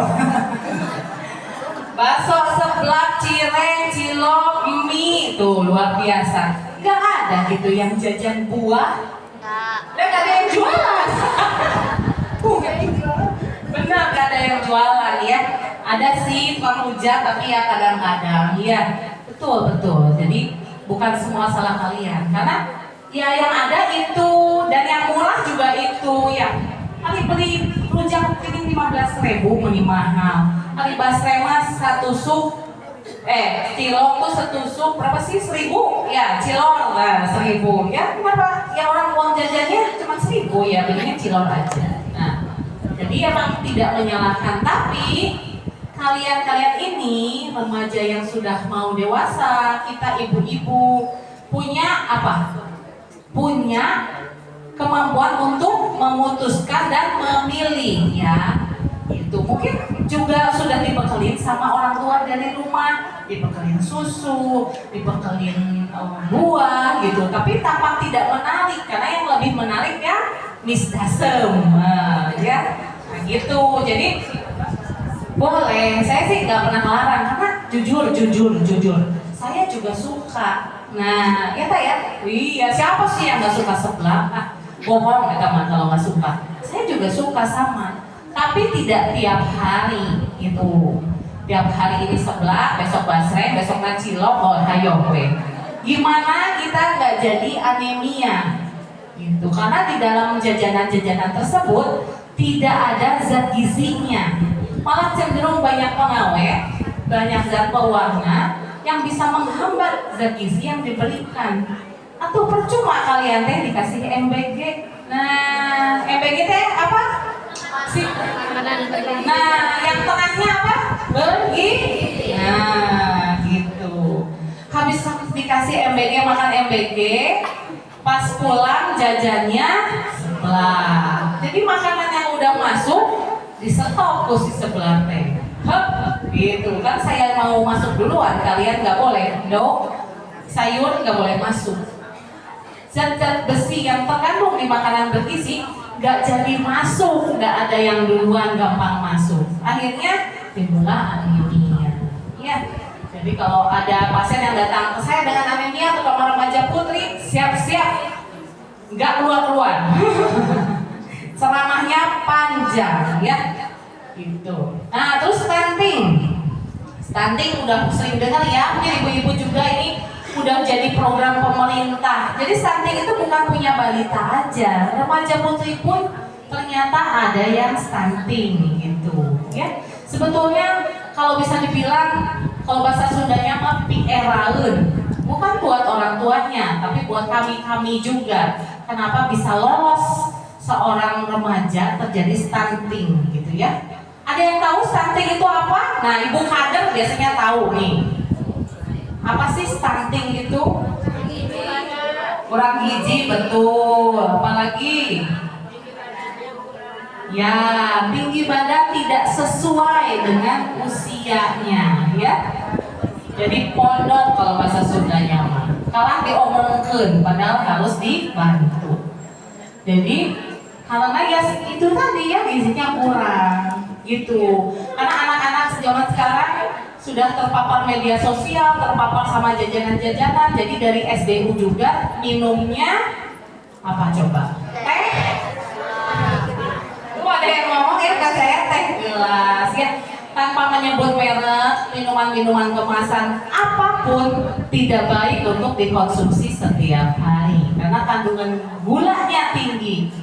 S5: Bakso, seblak, cireng, cilok, mie, tuh luar biasa. Gak ada gitu yang jajan buah. Dan gak ada yang jualan. Benar, gak ada yang jualan ya. Ada sih tukang rujak tapi ya kadang-kadang. Iya, betul. Jadi bukan semua salah kalian. Karena ya yang ada itu dan yang murah juga itu ya. Kali beli rujak ini 15.000 meni mahal. Kali basremas satu sup cilok tuh setusuk berapa sih? 1.000 ya, cilor lah 1.000 ya. Kenapa ya orang uang jajannya cuma 1.000 ya, belinya cilor aja. Nah, jadi emang tidak menyalahkan, tapi kalian ini remaja yang sudah mau dewasa, kita ibu-ibu punya apa? Punya kemampuan untuk memutuskan dan memilih ya. Itu mungkin juga sudah dibekelin sama orang tua dari rumah, dibekelin susu, dibekelin buah gitu, tapi tampak tidak menarik karena yang lebih menarik ya misdasem ya. Nah gitu. Jadi boleh, saya sih nggak pernah melarang karena jujur saya juga suka. Nah ya tak ya, iya siapa sih yang nggak suka seblak? Bohong ya teman kalau nggak suka. Saya juga suka sama, tapi tidak tiap hari itu. Tiap hari ini seblak, besok basreng, besok cilok, oh hayo gue. Gimana kita nggak jadi anemia? Gitu. Karena di dalam jajanan-jajanan tersebut tidak ada zat gizinya, malah cenderung banyak pengawet, banyak zat pewarna yang bisa menghambat zat gizi yang diberikan. Atau percuma kalian teh dikasih MBG. Nah, MBG teh apa? Nah, yang tengahnya apa? Bergizi. Nah, gitu. Habis dikasih MBG, makan MBG, pas pulang jajannya sebelah. Jadi makanan yang udah masuk di stop ku si sebelah teh. Hup, gitu kan saya mau masuk duluan, kalian nggak boleh. No, sayur nggak boleh masuk. Zat-zat besi yang terkandung di makanan bergizi nggak jadi masuk, nggak ada yang duluan gampang masuk. Akhirnya timbullah anemia. Ya, jadi kalau ada pasien yang datang ke saya dengan anemia atau kamar remaja putri, siap-siap, nggak keluar-keluar. Ceramahnya panjang, ya, gitu. Nah, terus stunting udah sering dengar ya, mungkin ibu-ibu juga ini udah jadi program pemerintah. Jadi stunting itu bukan punya balita aja, remaja putri pun ternyata ada yang stunting gitu ya. Sebetulnya kalau bisa dibilang, kalau bahasa Sundanya mah pieraeun, bukan buat orang tuanya tapi buat kami juga. Kenapa bisa lolos seorang remaja terjadi stunting gitu ya. Ada yang tahu stunting itu apa? Nah, ibu kader biasanya tahu nih. Apa sih stunting itu? Kurang gizi, betul. Apalagi? Ya, tinggi badan tidak sesuai dengan usianya, ya. Jadi pondok kalau bahasa Sundanya mah. Kalah diomongkeun, padahal harus dibantu. Jadi karena ya itu tadi ya gizinya kurang, gitu. Karena anak-anak zaman sekarang sudah terpapar media sosial, terpapar sama jajanan-jajanan. Jadi dari SDU juga minumnya apa coba? Teh. Ada yang ngomong ya ke saya teh gelas ya, tanpa menyebut merek, minuman-minuman kemasan apapun tidak baik untuk dikonsumsi setiap hari karena kandungan gulanya tinggi.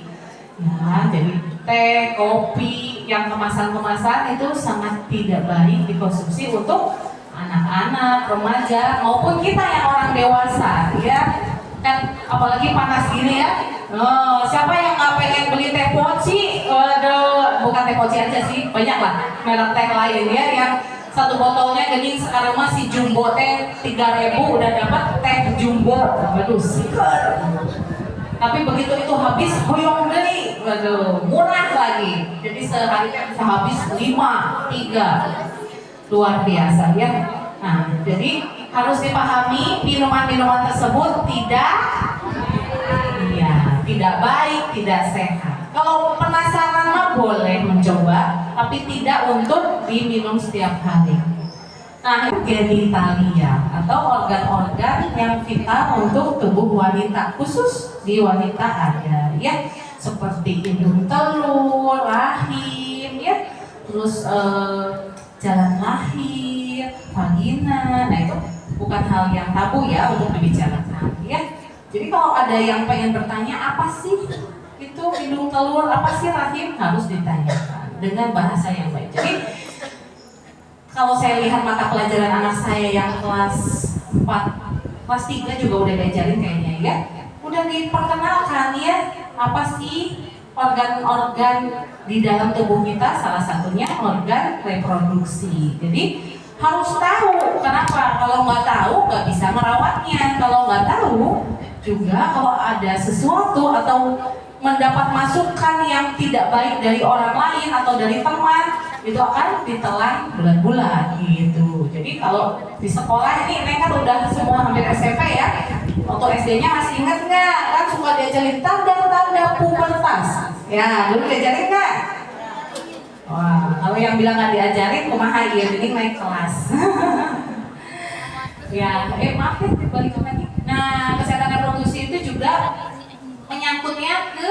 S5: Nah, jadi teh, kopi yang kemasan-kemasan itu sangat tidak baik dikonsumsi untuk anak-anak, remaja maupun kita yang orang dewasa ya. Kan apalagi panas gini ya. Oh, siapa yang nggak pengen beli teh poci? Waduh, bukan teh poci aja sih, banyak lah merek teh lain ya yang satu botolnya gening sekarang masih jumbo teh 3.000 udah dapat teh jumbo. Waduh, seger. Tapi begitu itu habis hoyong deui. Waduh, murah lagi. Jadi sehari bisa habis 5, 3. Luar biasa ya. Nah, jadi harus dipahami minuman-minuman tersebut tidak baik, tidak sehat. Kalau penasaran mah boleh mencoba, tapi tidak untuk diminum setiap hari. Nah, genitalia atau organ-organ yang vital untuk tubuh wanita, khusus di wanita ada ya, seperti hidung telur, rahim ya, terus jalan lahir, vagina. Nah itu bukan hal yang tabu ya untuk dibicarakan ya. Jadi kalau ada yang pengen bertanya apa sih itu hidung telur, apa sih rahim, harus ditanyakan dengan bahasa yang baik. Jadi kalau saya lihat mata pelajaran anak saya yang kelas 4, kelas 3 juga udah diajarin kayaknya ya. Udah diperkenalkan ya apa sih organ-organ di dalam tubuh kita, salah satunya organ reproduksi. Jadi harus tahu. Kenapa? Kalau nggak tahu nggak bisa merawatnya. Kalau nggak tahu juga kalau ada sesuatu atau mendapat masukan yang tidak baik dari orang lain atau dari teman, itu akan ditelan bulan-bulan gitu. Jadi kalau di sekolah ini kan udah semua hampir SMP ya. Waktu SD-nya masih ingat nggak? Kan suka diajarin tanda-tanda pubertas. Ya, dulu diajarin nggak? Wah, kalau yang bilang nggak diajarin, kumaha ya, jadi naik kelas. Ya, maaf ya, balik lagi. Nah, kesehatan reproduksi itu juga menyangkutnya ke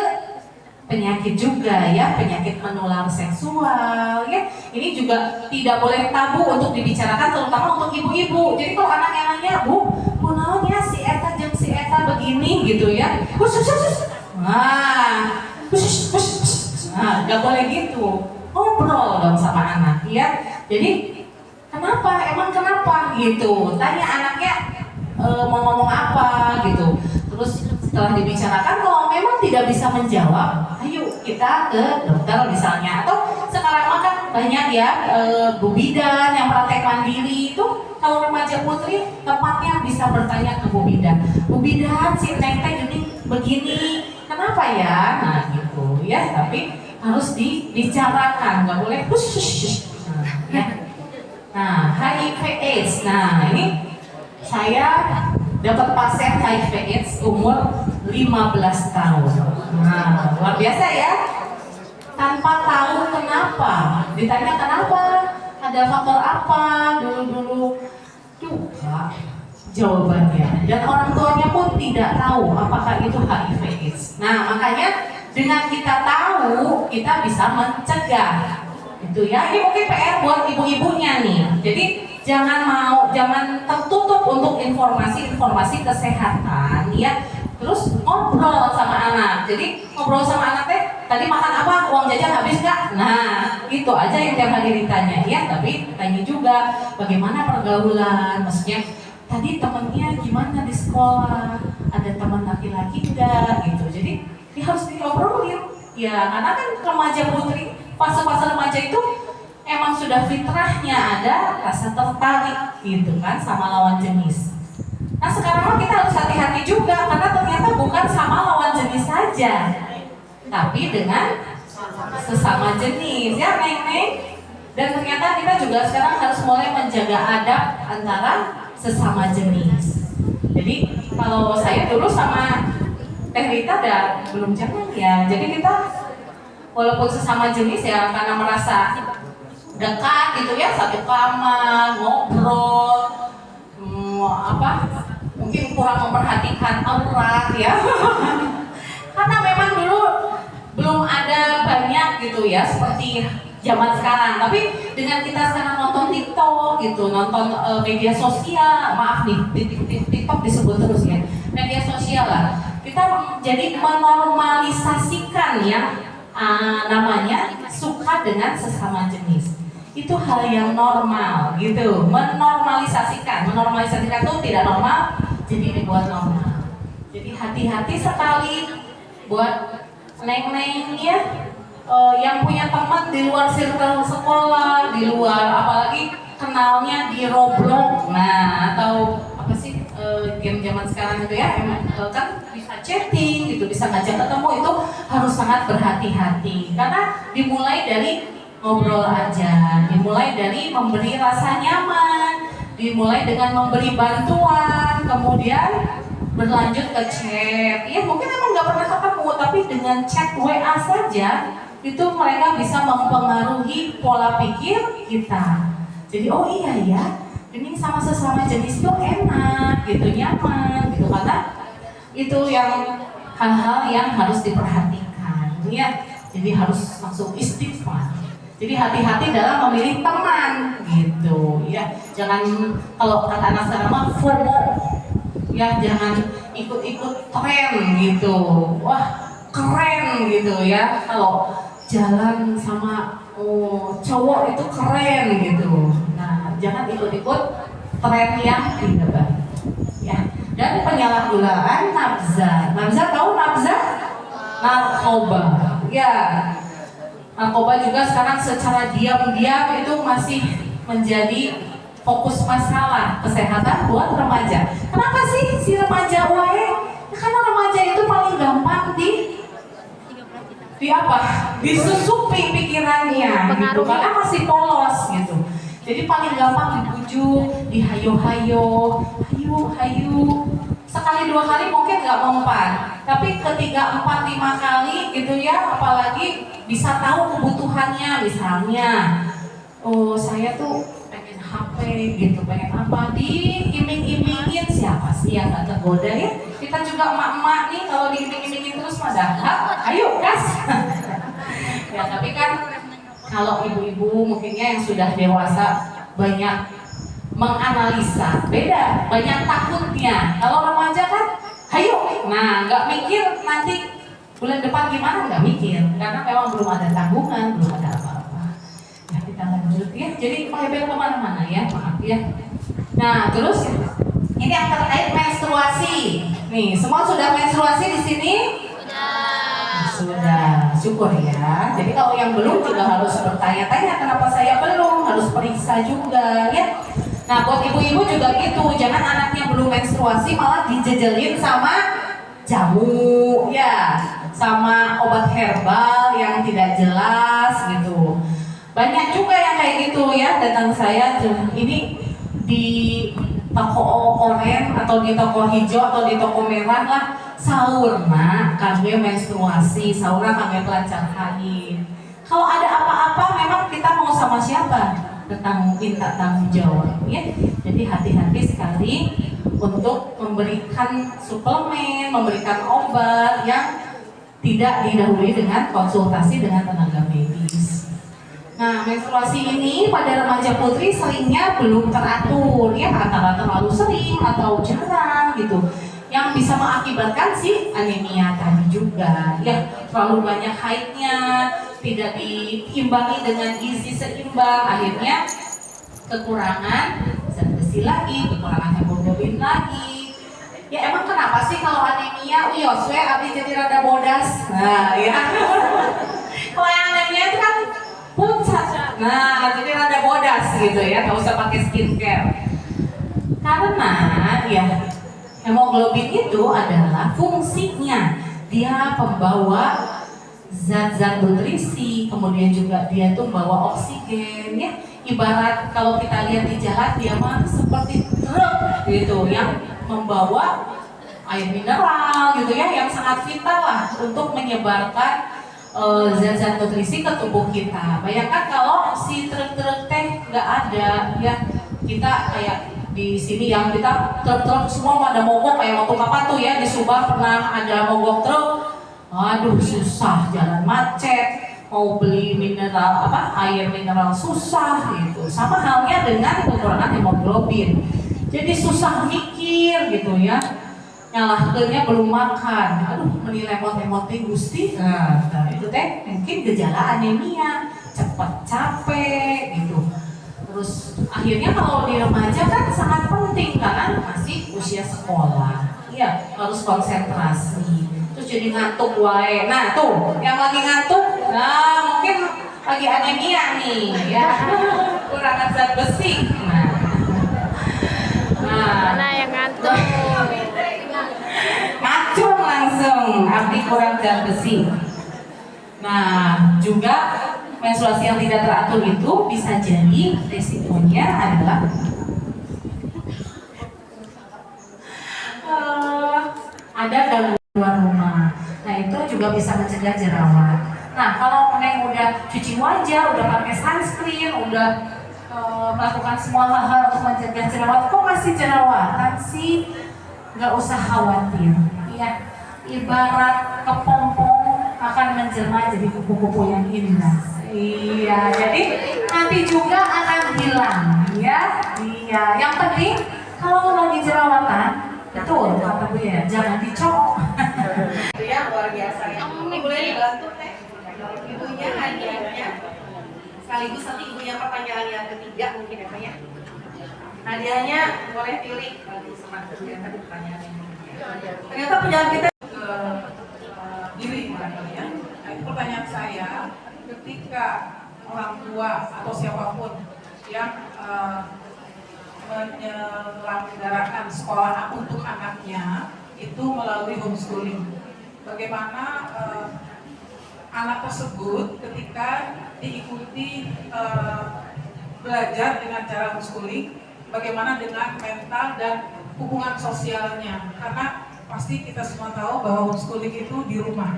S5: penyakit juga ya, penyakit menular seksual ya. Ini juga tidak boleh tabu untuk dibicarakan, terutama untuk ibu-ibu. Jadi kalau anak yang nanya, Bu naonnya si eta jeung si eta begini gitu ya. Nah, nggak boleh gitu. Ngobrol dong sama anak ya. Jadi kenapa? Emang kenapa gitu? Tanya anaknya mau ngomong apa gitu. Terus setelah dibicarakan, kalau memang tidak bisa menjawab, ayo kita ke dokter misalnya. Atau sekarang kan banyak ya bu bidan yang praktek mandiri itu. Kalau remaja putri tempatnya bisa bertanya ke bu bidan. Bu bidan si neng teh begini, kenapa ya? Nah gitu ya. Tapi harus dibicarakan, nggak boleh Nah, HIV/AIDS. Nah, ini saya dapat pasien HIV/AIDS umur 15 tahun. Nah, luar biasa ya. Tanpa tahu kenapa. Ditanya kenapa, ada faktor apa dulu-dulu. Duka jawabannya. Dan orang tuanya pun tidak tahu apakah itu HIV/AIDS. Nah, makanya dengan kita tahu, kita bisa mencegah. Itu ya, ini mungkin PR buat ibu-ibunya nih. Jadi jangan tertutup untuk informasi kesehatan ya. Terus ngobrol sama anak. Jadi ngobrol sama anak teh, tadi makan apa? Uang jajan habis nggak? Nah, itu aja yang tiap hari ditanya ya. Tapi tanya juga bagaimana pergaulan, maksudnya tadi temennya gimana di sekolah, ada teman laki-laki enggak gitu. Jadi harus diobrolin Ya, karena kan remaja putri, fase-fase remaja itu emang sudah fitrahnya ada rasa tertarik gitu kan sama lawan jenis. Nah sekarang kita harus hati-hati juga karena ternyata bukan sama lawan jenis saja, tapi dengan sesama jenis ya Neng. Dan ternyata kita juga sekarang harus mulai menjaga adab antara sesama jenis. Jadi kalau saya dulu sama Teh Rita belum jangan ya. Jadi kita walaupun sesama jenis ya karena merasa dekat gitu ya, satu kamar, ngobrol, mungkin kurang memperhatikan aurat ya. Karena memang dulu belum ada banyak gitu ya seperti zaman sekarang. Tapi dengan kita sekarang nonton TikTok gitu, nonton media sosial, maaf nih, TikTok disebut terus ya, media sosial lah. Kita jadi menormalisasikan ya namanya suka dengan sesama jenis. Itu hal yang normal gitu, menormalisasikan itu tidak normal, jadi dibuat normal. Jadi hati-hati sekali buat neng-neng ya, yang punya teman di luar circle sekolah, di luar apalagi kenalnya di Roblox, nah atau apa sih game zaman sekarang itu ya, kan bisa chatting gitu, bisa ngajak ketemu, itu harus sangat berhati-hati karena dimulai dari ngobrol aja, dimulai dari memberi rasa nyaman, dimulai dengan memberi bantuan, kemudian berlanjut ke chat. Ya mungkin emang nggak pernah ketemu, tapi dengan chat WA saja itu mereka bisa mempengaruhi pola pikir kita. Jadi oh iya ya, ini sama sesama jenis itu enak gitu, nyaman gitu, karena itu yang hal-hal yang harus diperhatikan ya. Jadi harus langsung istighfar. Jadi hati-hati dalam memilih teman gitu ya. Jangan, kalau kata anak sekarang mah FOMO ya, jangan ikut-ikut tren gitu. Wah keren gitu ya, kalau jalan sama cowok itu keren gitu. Nah jangan ikut-ikut tren yang tidak baik ya. Dan penyalahgunaan nafza. Nafza tahu nafza? Narkoba ya. Narkoba juga sekarang secara diam-diam itu masih menjadi fokus masalah kesehatan buat remaja. Kenapa sih si remaja wae? Karena remaja itu paling gampang di apa? Disusupi pikirannya gitu, karena masih polos gitu. Jadi paling gampang dibujuk, dihayo-hayo, hayu. Sekali dua kali mungkin nggak mempan, tapi ketiga, empat, lima kali gitu ya, apalagi bisa tahu kebutuhannya. Misalnya, oh saya tuh pengen HP gitu, pengen apa, diiming-imingin. Siapa sih yang nggak tergoda ya? Kita juga emak-emak nih, kalau diiming-imingin terus padahal ayo gas. Ya tapi kan kalau ibu-ibu mungkinnya yang sudah dewasa banyak menganalisa, beda, banyak takutnya. Kalau remaja kan, hayo, nah nggak mikir nanti bulan depan gimana, nggak mikir, karena memang belum ada tanggungan, belum ada apa-apa. Ya kita lanjut ya, jadi melebar kemana-mana ya, maaf ya. Nah terus ini yang terkait menstruasi. Nih semua sudah menstruasi di sini? Sudah, syukur ya. Jadi kalau yang belum juga harus bertanya-tanya kenapa saya belum, harus periksa juga ya. Nah buat ibu-ibu juga gitu, jangan anaknya belum menstruasi malah dijejelin sama jamu ya, sama obat herbal yang tidak jelas gitu. Banyak juga yang kayak gitu ya, datang saya ini di toko oren atau di toko hijau atau di toko merah lah, sahur nak kangge menstruasi, sahur kangge pelancar haid. Kalau ada apa-apa memang kita mau sama siapa? Minta tanggung jawab ya. Jadi hati-hati sekali untuk memberikan suplemen, memberikan obat yang tidak didahului dengan konsultasi dengan tenaga medis. Nah menstruasi ini pada remaja putri seringnya belum teratur ya, antara terlalu sering atau jarang gitu, yang bisa mengakibatkan si anemia tadi juga ya. Terlalu banyak haidnya, tidak diimbangi dengan gizi seimbang, akhirnya kekurangan zat besi lagi, kekurangan hemoglobin lagi. Ya emang kenapa sih kalau anemia, Yoswe abdi jadi rada bodas. Nah, ya. Kalau yang anemia itu kan pucat. Nah, jadi rada bodas gitu ya, nggak usah pakai skincare. Karena ya hemoglobin itu adalah fungsinya dia pembawa zat-zat nutrisi, kemudian juga dia tuh membawa oksigen ya. Ibarat kalau kita lihat di jalan dia mah seperti truk gitu yang membawa air mineral gitu ya, yang sangat vital lah untuk menyebarkan zat-zat nutrisi ke tubuh kita. Bayangkan kalau si truk-truk teh nggak ada ya, kita kayak di sini yang kita truk-truk semua pada mogok kayak waktu kapan tuh ya di Subang pernah ada mogok truk. Aduh susah, jalan macet, mau beli mineral air mineral susah gitu. Sama halnya dengan kekurangan hemoglobin. Jadi susah mikir gitu ya. Nyalahkeunnya belum makan. Aduh meni lemot-lemot teh Gusti. Nah, itu teh mungkin gejala anemia, cepat capek gitu. Terus akhirnya kalau di remaja kan sangat penting karena masih usia sekolah. Iya, harus konsentrasi. Terus jadi ngantuk wae. Nah tuh, yang lagi ngantuk, nah mungkin lagi anemia nih, ya. Kurang zat besi. Nah,
S3: Mana yang ngantuk?
S5: ngacung langsung, arti kurang zat besi. Nah, juga menstruasi yang tidak teratur itu bisa jadi resikonya adalah ada gangguan rumah. Nah itu juga bisa mencegah jerawat. Nah kalau Neng udah cuci wajah, udah pakai sunscreen, udah melakukan semua hal-hal untuk mencegah jerawat, kok masih jerawatan sih? Nggak usah khawatir. Ya, ibarat kepompong akan menjelma jadi kupu-kupu yang indah. Iya, jadi nanti juga akan hilang. Ya, iya. Yang penting kalau lagi jerawatan, betul kata Bu ya, jangan dicok.
S2: Itu ya luar biasa ya. Boleh dibantu teh. Ibunya hadiahnya sekaligus nanti ibunya pertanyaan yang ketiga mungkin ya Pak ya. Hadiahnya boleh pilih nanti sama tadi pertanyaan ini. Ternyata penjelasan kita
S6: diri barangkali ya. Nah, itu pertanyaan saya, ketika orang tua atau siapapun yang menyelenggarakan sekolah untuk anaknya itu melalui homeschooling, bagaimana anak tersebut ketika diikuti belajar dengan cara homeschooling, bagaimana dengan mental dan hubungan sosialnya, karena pasti kita semua tahu bahwa homeschooling itu di rumah.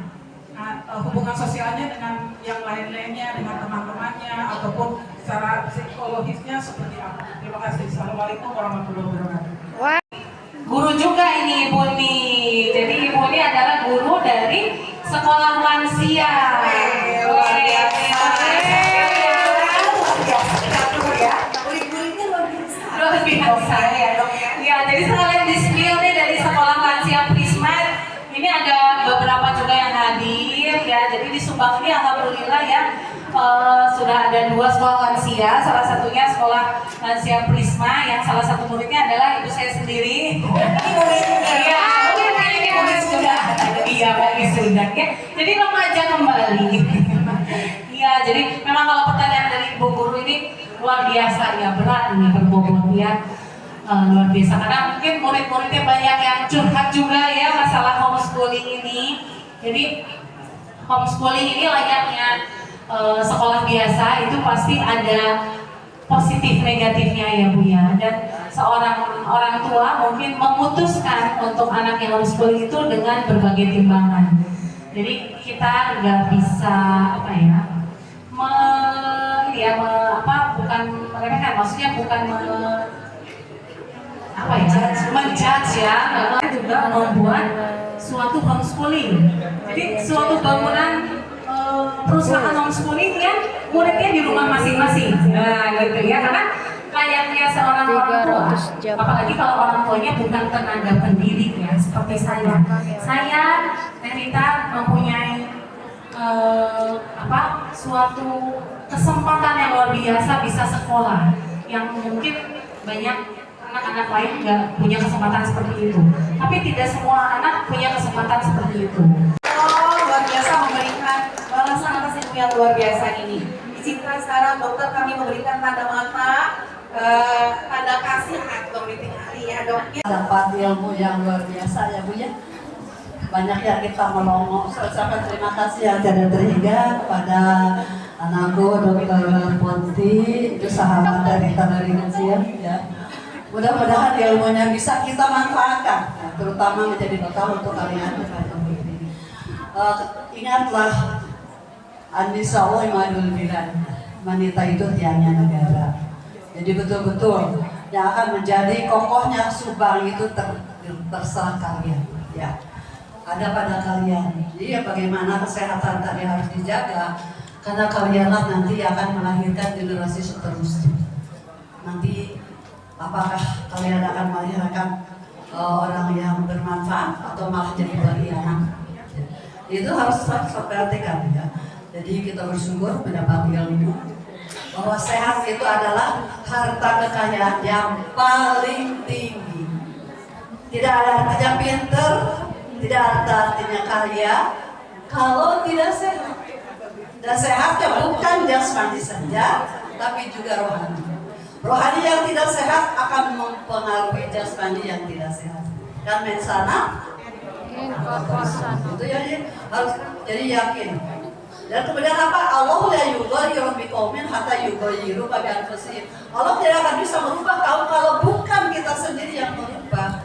S6: Nah, hubungan sosialnya dengan yang lain-lainnya, dengan teman-temannya, ataupun secara psikologisnya seperti apa? Terima kasih. Assalamualaikum warahmatullahi wabarakatuh.
S5: Guru juga ini Ibu nih. Jadi Ibu ini adalah guru dari sekolah lansia.
S2: luar biasa.
S5: Luar biasa ya dok ya. Ya, jadi sekalian di spill nih dari sekolah lansia Prisma. Ini ada beberapa juga yang hadir ya. Jadi di Subang ini alhamdulillah ya sudah ada 2 sekolah lansia. Salah satunya sekolah lansia Prisma yang salah satu muridnya adalah ibu saya sendiri. Iya, ini murid sudah. Iya, bagi sudah ya. Jadi remaja kembali. Iya, jadi memang kalau pertanyaan dari ibu guru ini luar biasa ya, berat ini berbobot ya. Luar biasa karena mungkin murid-muridnya banyak yang curhat juga ya masalah homeschooling ini. Jadi homeschooling ini layaknya sekolah biasa, itu pasti ada positif negatifnya ya Bu ya. Dan seorang orang tua mungkin memutuskan untuk anak yang homeschooling itu dengan berbagai timbangan. Jadi kita nggak bisa bukan meremehkan, maksudnya bukan menjudge ya, karena juga membuat suatu homeschooling. Jadi suatu bangunan perusahaan homeschooling yang muridnya di rumah masing-masing. Nah gitu ya, karena layaknya seorang orang tua, apalagi kalau orang tuanya bukan tenaga pendidik ya, seperti saya. Saya, Nenita mempunyai suatu kesempatan yang luar biasa bisa sekolah, yang mungkin banyak anak-anak lain nggak punya kesempatan seperti itu. Tapi tidak semua anak punya kesempatan seperti itu.
S2: Oh, luar biasa memberikan balasan atas ilmu yang luar biasa ini. Izinkan sekarang dokter kami memberikan tanda mata, tanda kasih dong di hari ya dok.
S4: Dapat ilmu yang luar biasa ya Bu ya. Banyak yang kita melongo. Saya ucapkan terima kasih yang tidak terhingga kepada anakku Dr. Ponti, itu sahabat dari Tanari Ngajian ya. Mudah-mudahan ilmunya bisa kita manfaatkan, ya, terutama menjadi bekal untuk kalian. Ingatlah An-Nisa Imadul Bilad, wanita itu tiangnya negara. Jadi betul-betul yang akan menjadi kokohnya Subang itu terserah kalian ya. Ada pada kalian. Jadi ya bagaimana kesehatan tadi harus dijaga, karena kalianlah nanti akan melahirkan generasi seterusnya. Nanti apakah kalian akan melahirkan orang yang bermanfaat atau malah jadi berkhianat? Itu harus perhatikan ya. Jadi kita bersyukur mendapat ilmu bahwa sehat itu adalah harta kekayaan yang paling tinggi. Tidak ada artinya pinter, tidak ada artinya kaya kalau tidak sehat. Dan sehatnya bukan jasmani saja, tapi juga rohani. Rohani yang tidak sehat akan mempengaruhi jasmani yang tidak sehat. Kan mensana? Itu ya harus jadi yakin. Dan kemudian apa? Allah la yughayyiru biqaumin hatta yughayyiru ma bi anfusihim. Allah tidak akan bisa merubah kaum kalau bukan kita sendiri yang merubah.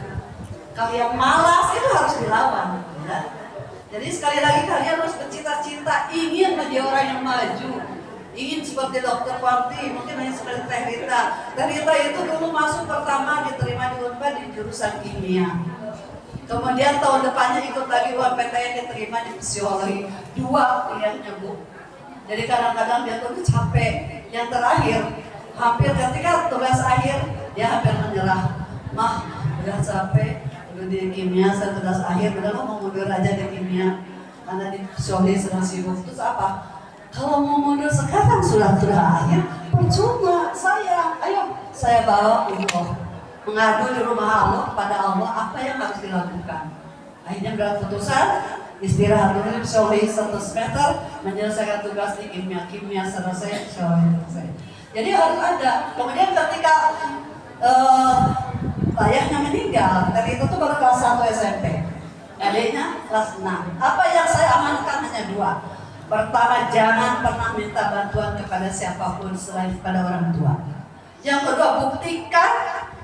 S4: Kalau yang malas itu harus dilawan. Ya. Jadi sekali lagi kalian harus bercita-cita ingin menjadi orang yang maju, ingin seperti Dr. Ponti, mungkin hanya seperti Teh Rita. Teh Rita itu dulu masuk pertama diterima di UNPAD di jurusan kimia. Kemudian tahun depannya ikut lagi UMPTN diterima di psikologi. 2 kuliahnya Bu. Jadi kadang-kadang dia tuh capek. Yang terakhir, hampir ketika tugas akhir dia hampir menyerah. Mah, udah capek. Di kimia saya tugas akhir, udah mau mundur aja di kimia karena di psikologi sedang sibuk. Terus apa? Kalau mau mundur sekarang sudah akhir, percuma saya. Ayo saya bawa untuk mengadu di rumah Allah kepada Allah apa yang harus dilakukan. Akhirnya berat putusan, istirahat dulu di psikologi 1 semester, menyelesaikan tugas di kimia selesai, psikologi selesai. Jadi harus ada. Kemudian ketika ayahnya meninggal, dari itu tuh baru kelas 1 SMP, adiknya kelas 6. Apa yang saya amankan hanya 2. Pertama, jangan pernah minta bantuan kepada siapapun selain kepada orang tua. Yang kedua, buktikan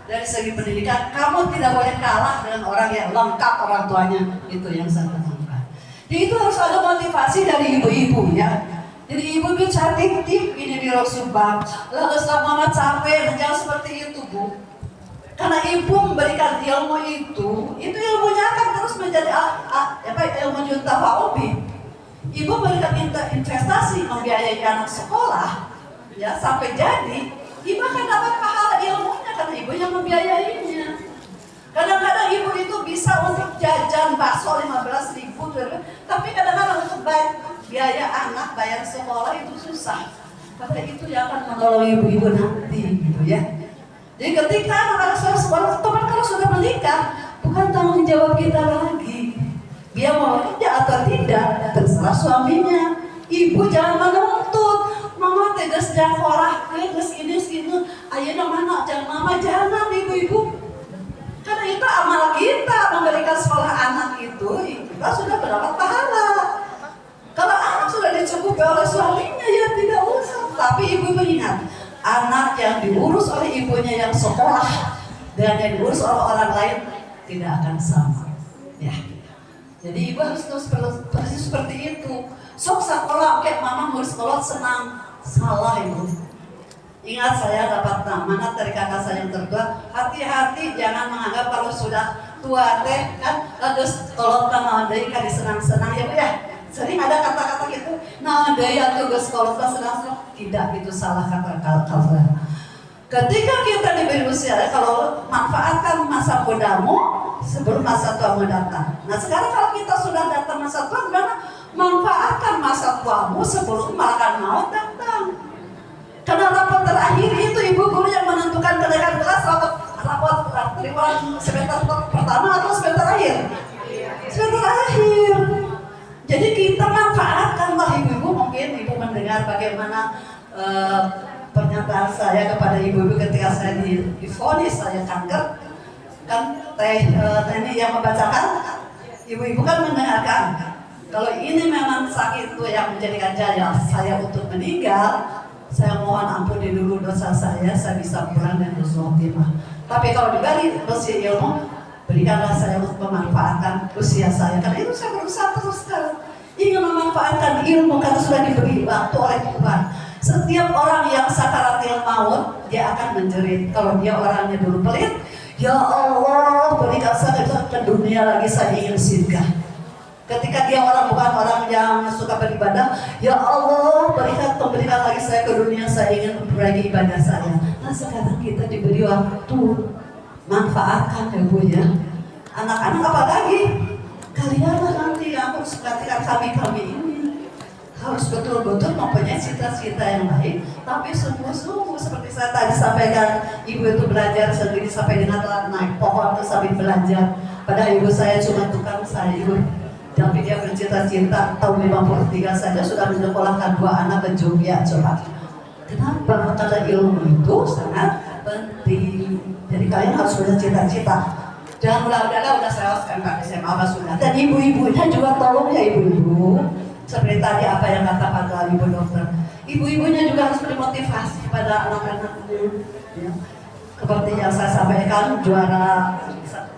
S4: dari segi pendidikan kamu tidak boleh kalah dengan orang yang lengkap orang tuanya. Itu yang saya temukan. Jadi itu harus ada motivasi dari ibu-ibu ya. Jadi ibu-ibu cantik ini di Subang, lalu setelah mama capek, jangan seperti itu Bu. Karena ibu memberikan ilmu itu ilmunya akan terus menjadi ilmu junta fa'ubi. Ibu memberikan investasi, membiayai anak sekolah, ya sampai jadi, ibu akan dapat pahala ilmunya karena ibu yang membiayainya. Kadang-kadang ibu itu bisa untuk jajan bakso 15.000, tapi kadang-kadang untuk biaya anak, bayar sekolah itu susah. Karena itu yang akan menolong ibu-ibu nanti, gitu ya. Jadi ketika anak-anak sekolah, teman kalau sudah menikah, bukan tanggung jawab kita lagi. Dia mau kerja atau tidak, terserah suaminya. Ibu jangan menuntut. Mama tegas sekolah, tegas ini, ayo mana, jangan mama, jangan ibu-ibu. Karena itu amal kita memberikan sekolah anak itu, kita sudah mendapat pahala. Kalau anak sudah dicukupi oleh suaminya, ya tidak usah. Tapi ibu ingat, anak yang diurus oleh ibunya yang sekolah dan yang diurus oleh orang lain tidak akan sama. Ya. Jadi ibu harus terus persis seperti itu. Sok sekolah, oke mama ngurus sekolah senang. Salah ibu. Ingat saya dapat amanat dari kakak saya yang tertua. Hati-hati jangan menganggap kalau sudah tua teh kan terus kalau naon deui ka disenang-senang ya Bu ya. Sering ada kata-kata gitu, naon deui atuh geus kolot senang-senang. Tidak, itu salah kata-kata. Ketika kita diberi usia, kalau manfaatkan masa mudamu sebelum masa tuamu datang. Nah sekarang kalau kita sudah datang masa tua, gimana? Manfaatkan masa tuamu sebelum malaikat maut datang. Karena rapat terakhir itu ibu guru yang menentukan kenaikan kelas rapat rapot triwulan semester pertama atau semester akhir? Semester akhir. Jadi kita manfaatkanlah ibu-ibu, mungkin ibu mendengar bagaimana pernyataan saya kepada ibu-ibu ketika saya divonis saya kanker, kan ini yang membacakan, ibu-ibu kan mendengarkan. Kalau ini memang sakit itu yang menjadikan jaya saya untuk meninggal, saya mohon ampuni dulu dosa saya bisa pulang dan husnul khotimah. Tapi kalau diberi usia ilmu, berikanlah saya untuk memanfaatkan usia saya, karena itu saya berusaha terus sekarang ingin memanfaatkan ilmu karena sudah diberi waktu oleh Tuhan. Setiap orang yang sakaratil maut dia akan menjerit. Kalau dia orangnya dulu pelit, ya Allah berikan saya ke dunia lagi, saya ingin singgah. Ketika dia bukan orang yang suka beribadah, ya Allah berikan lagi saya ke dunia, saya ingin memperbaiki ibadah saya. Nah sekarang kita diberi waktu, manfaatkan ya Bu ya. Anak-anak apa lagi? Kalianlah nanti yang harus perhatikan kami ini. Harus betul-betul mempunyai cita-cita yang baik, tapi sungguh-sungguh seperti saya tadi sampaikan, ibu itu belajar sendiri sampai dengan naik pohon itu sambil belajar. Padahal ibu saya cuma tukang sayur, tapi dia bercita-cita tahun 53 saja sudah menyekolahkan 2 anak ke Jogja. Coba kenapa? Karena ilmu itu sangat penting. Jadi kalian harus punya cita-cita. Jangan udah saya oskan Pak SMA apa sudah. Dan ibu-ibunya juga tolong ya ibu-ibu. Seperti tadi apa yang kata Ibu Dokter, ibu-ibunya juga harus dimotivasi pada anak-anaknya. Ya. Seperti yang saya sampaikan, juara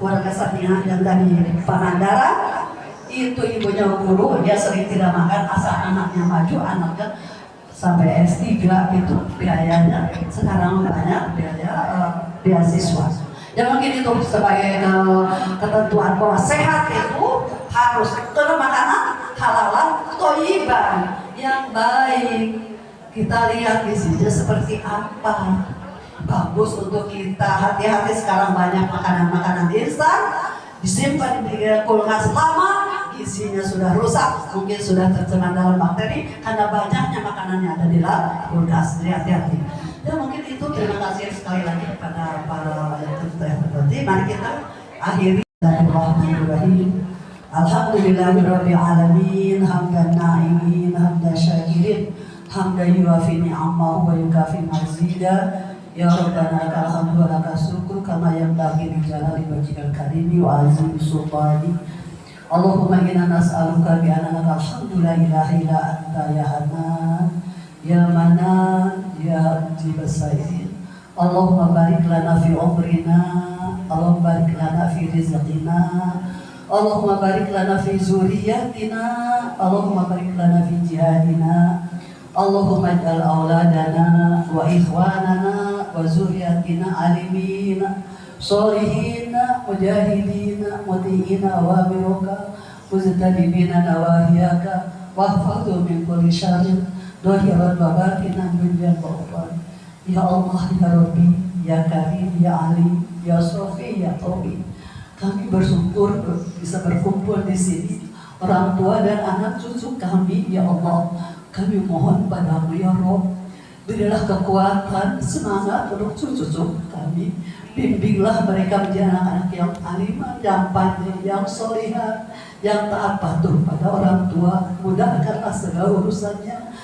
S4: keluarga Sania yang dari Pangandaran, itu ibunya guru, dia sering tidak makan asal anaknya maju, anaknya sampai S3 itu biayanya sekarang banyak biaya beasiswa. Ya mungkin itu sebagai ketentuan bahwa sehat itu harus karena makanan halalan toyiban yang baik. Kita lihat isinya seperti apa, bagus untuk kita. Hati-hati sekarang banyak makanan-makanan instan disimpan di kulkas lama, isinya sudah rusak, mungkin sudah tercemar dalam bakteri karena banyaknya makanannya ada di dalam kulkas. Jadi hati-hati. Ya mungkin itu, terima kasih sekali lagi kepada para yang terhormat. Mari kita akhiri. Bismillahirrahmanirrahim. Alhamdulillahirabbil alamin, hamdan na'imin, hamdan syakirin, hamdan yuafi ni'amahu wa yukafi mazida. Ya Rabbana lakal hamdu wa lakal syukur kama yanbaghi li jalali wajhikal karimi wa azimi sultani. Allahumma inna nas'aluka bi anna lakal hamdu la ilaha illa anta ya Hanan ya Manan ya Mujibas Sa'ilin. Allahumma barik lana fi umrina, Allahumma barik lana fi rizqina, Allahumma barik lana fi zuriyatina, Allahumma barik lana fi jihadina, Allahumma ij'al auladana wa ikhwanana wa zuriyatina alimina solihina mujahidina muti'ina wa miruka muztadibina nawahiyaka wahfadhu min kulli syarrin dohiran wa batinan dunyan wa ukhra. Ya Allah, ya Rabbi, ya Karim, ya Ali, ya Sofi, ya Tobi, kami bersyukur bisa berkumpul di sini, orang tua dan anak cucu kami. Ya Allah, kami mohon padamu ya Rabb, berilah kekuatan, semangat untuk cucu-cucu kami. Bimbinglah mereka menjadi anak-anak yang alimah, yang pandai, yang solihah, yang taat patuh pada orang tua. Mudahkanlah segala urusannya,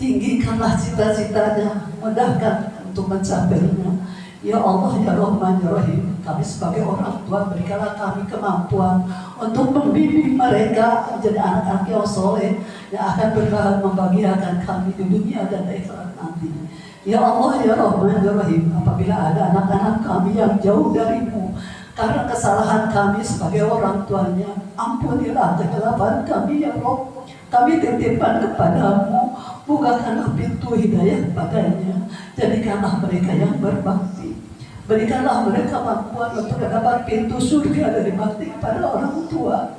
S4: tinggikanlah cita-citanya, mudahkan untuk mencapainya. Ya Allah, ya Rahman, ya Rahim, kami sebagai orang tua berikanlah kami kemampuan untuk membimbing mereka menjadi anak-anak yang soleh yang akan membahagiakan kami di dunia dan akhirat nanti. Ya Allah, ya Rahman, ya Rahim, apabila ada anak-anak kami yang jauh darimu karena kesalahan kami sebagai orang tuanya, ampunilah kegelapan kami ya Rabb. Kami titipkan kepadamu, bukakanlah pintu hidayah padanya, jadikanlah mereka yang berbakti. Berikanlah mereka kemampuan untuk mendapat pintu surga dari bakti pada orang tua.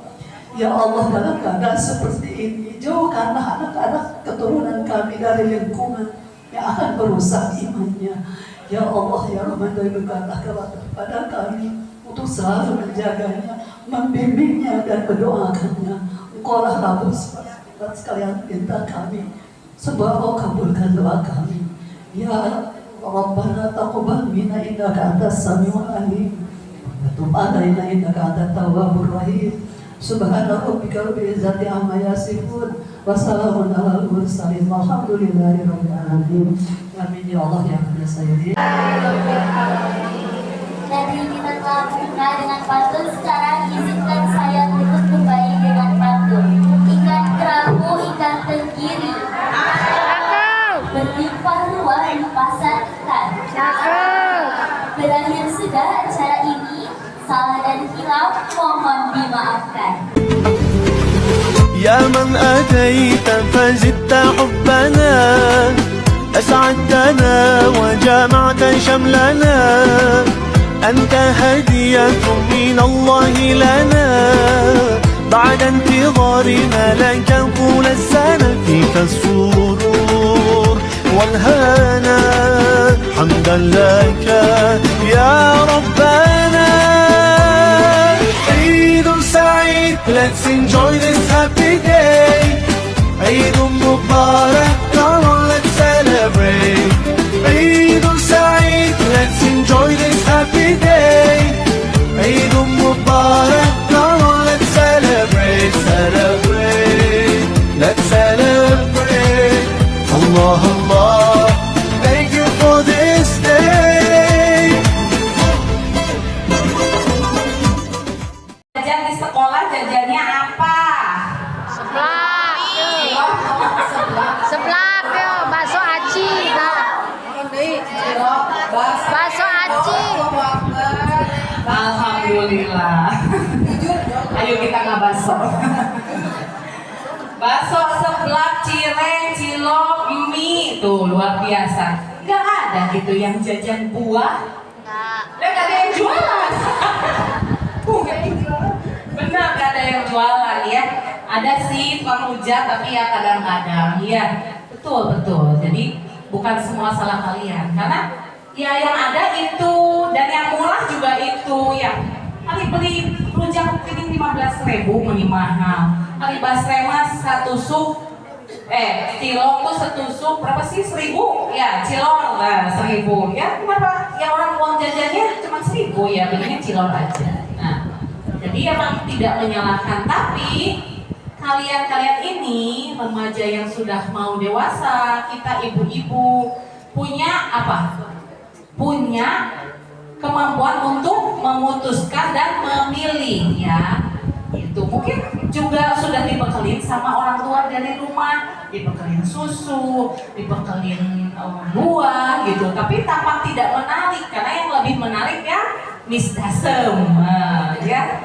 S4: Ya Allah, dalam keadaan seperti ini, jauhkanlah anak-anak keturunan kami dari lingkungan yang akan merusak imannya. Ya Allah, ya Rahman, berikanlah kepada kami untuk selalu menjaganya, membimbingnya dan mendoakannya. Engkaulah Rabb sekalian, minta kami semoga kau kabulkan doa kami. Ya Rabbana taqabbal minna innaka antas samiul alim wa tub alaina innaka antat tawwabur rahim. Subhana rabbika rabbil izzati amma yasifun wa salamun alal mursalin walhamdulillahi rabbil alamin. Amin ya Allah ya Maha Sayyidi.
S1: Dari kita telah membuka dengan pantun, sekarang izinkan saya untuk kembali dengan pantun. Ikan kerapu, ikan tenggiri, berlimpah ruah di pasar ikan. Berakhir sudah acara ini, salah dan hilaf mohon dimaafkan.
S7: يا من أتيت فزدت حبنا أسعدتنا وجمعت شملنا أنت هدية من الله لنا بعد انتظارنا لك طول السنة فيك السرور والهنا حمدا لك يا ربنا عيد سعيد let's enjoy this happy day عيد مبارك come on let's celebrate عيد سعيد let's enjoy this happy day عيد مبارك come on let's celebrate celebrate let's celebrate Allah Allah thank you for this day.
S5: Jajan di sekolah jajannya apa?
S3: Seblak. Seblak yo, bakso aci. Nah, bakso aci.
S5: Alhamdulillah. Ayo kita ngabaso. Bakso, seblak, cireng, cilok, mie, tuh luar biasa. Gak ada gitu yang jajan buah. Dan gak ada yang jualan. Benar gak ada yang jualan ya. Ada sih tukang rujak tapi ya kadang-kadang ya. Betul. Jadi bukan semua salah kalian karena ya yang ada itu dan yang murah juga itu ya. Kali beli rujak ini 15.000 meni mahal. Kali basremas satu sup cilok tuh setusuk berapa sih 1.000 ya cilor lah 1.000 ya kenapa ya orang uang jajannya cuma 1.000 ya belinya cilor aja. Nah jadi emang tidak menyalahkan tapi kalian ini remaja yang sudah mau dewasa kita ibu-ibu punya apa? Punya kemampuan untuk memutuskan dan memilih ya. Itu mungkin juga sudah dibekelin sama orang tua dari rumah, dibekelin susu, dibekelin buah gitu. Tapi tampak tidak menarik karena yang lebih menarik ya misdasem ya.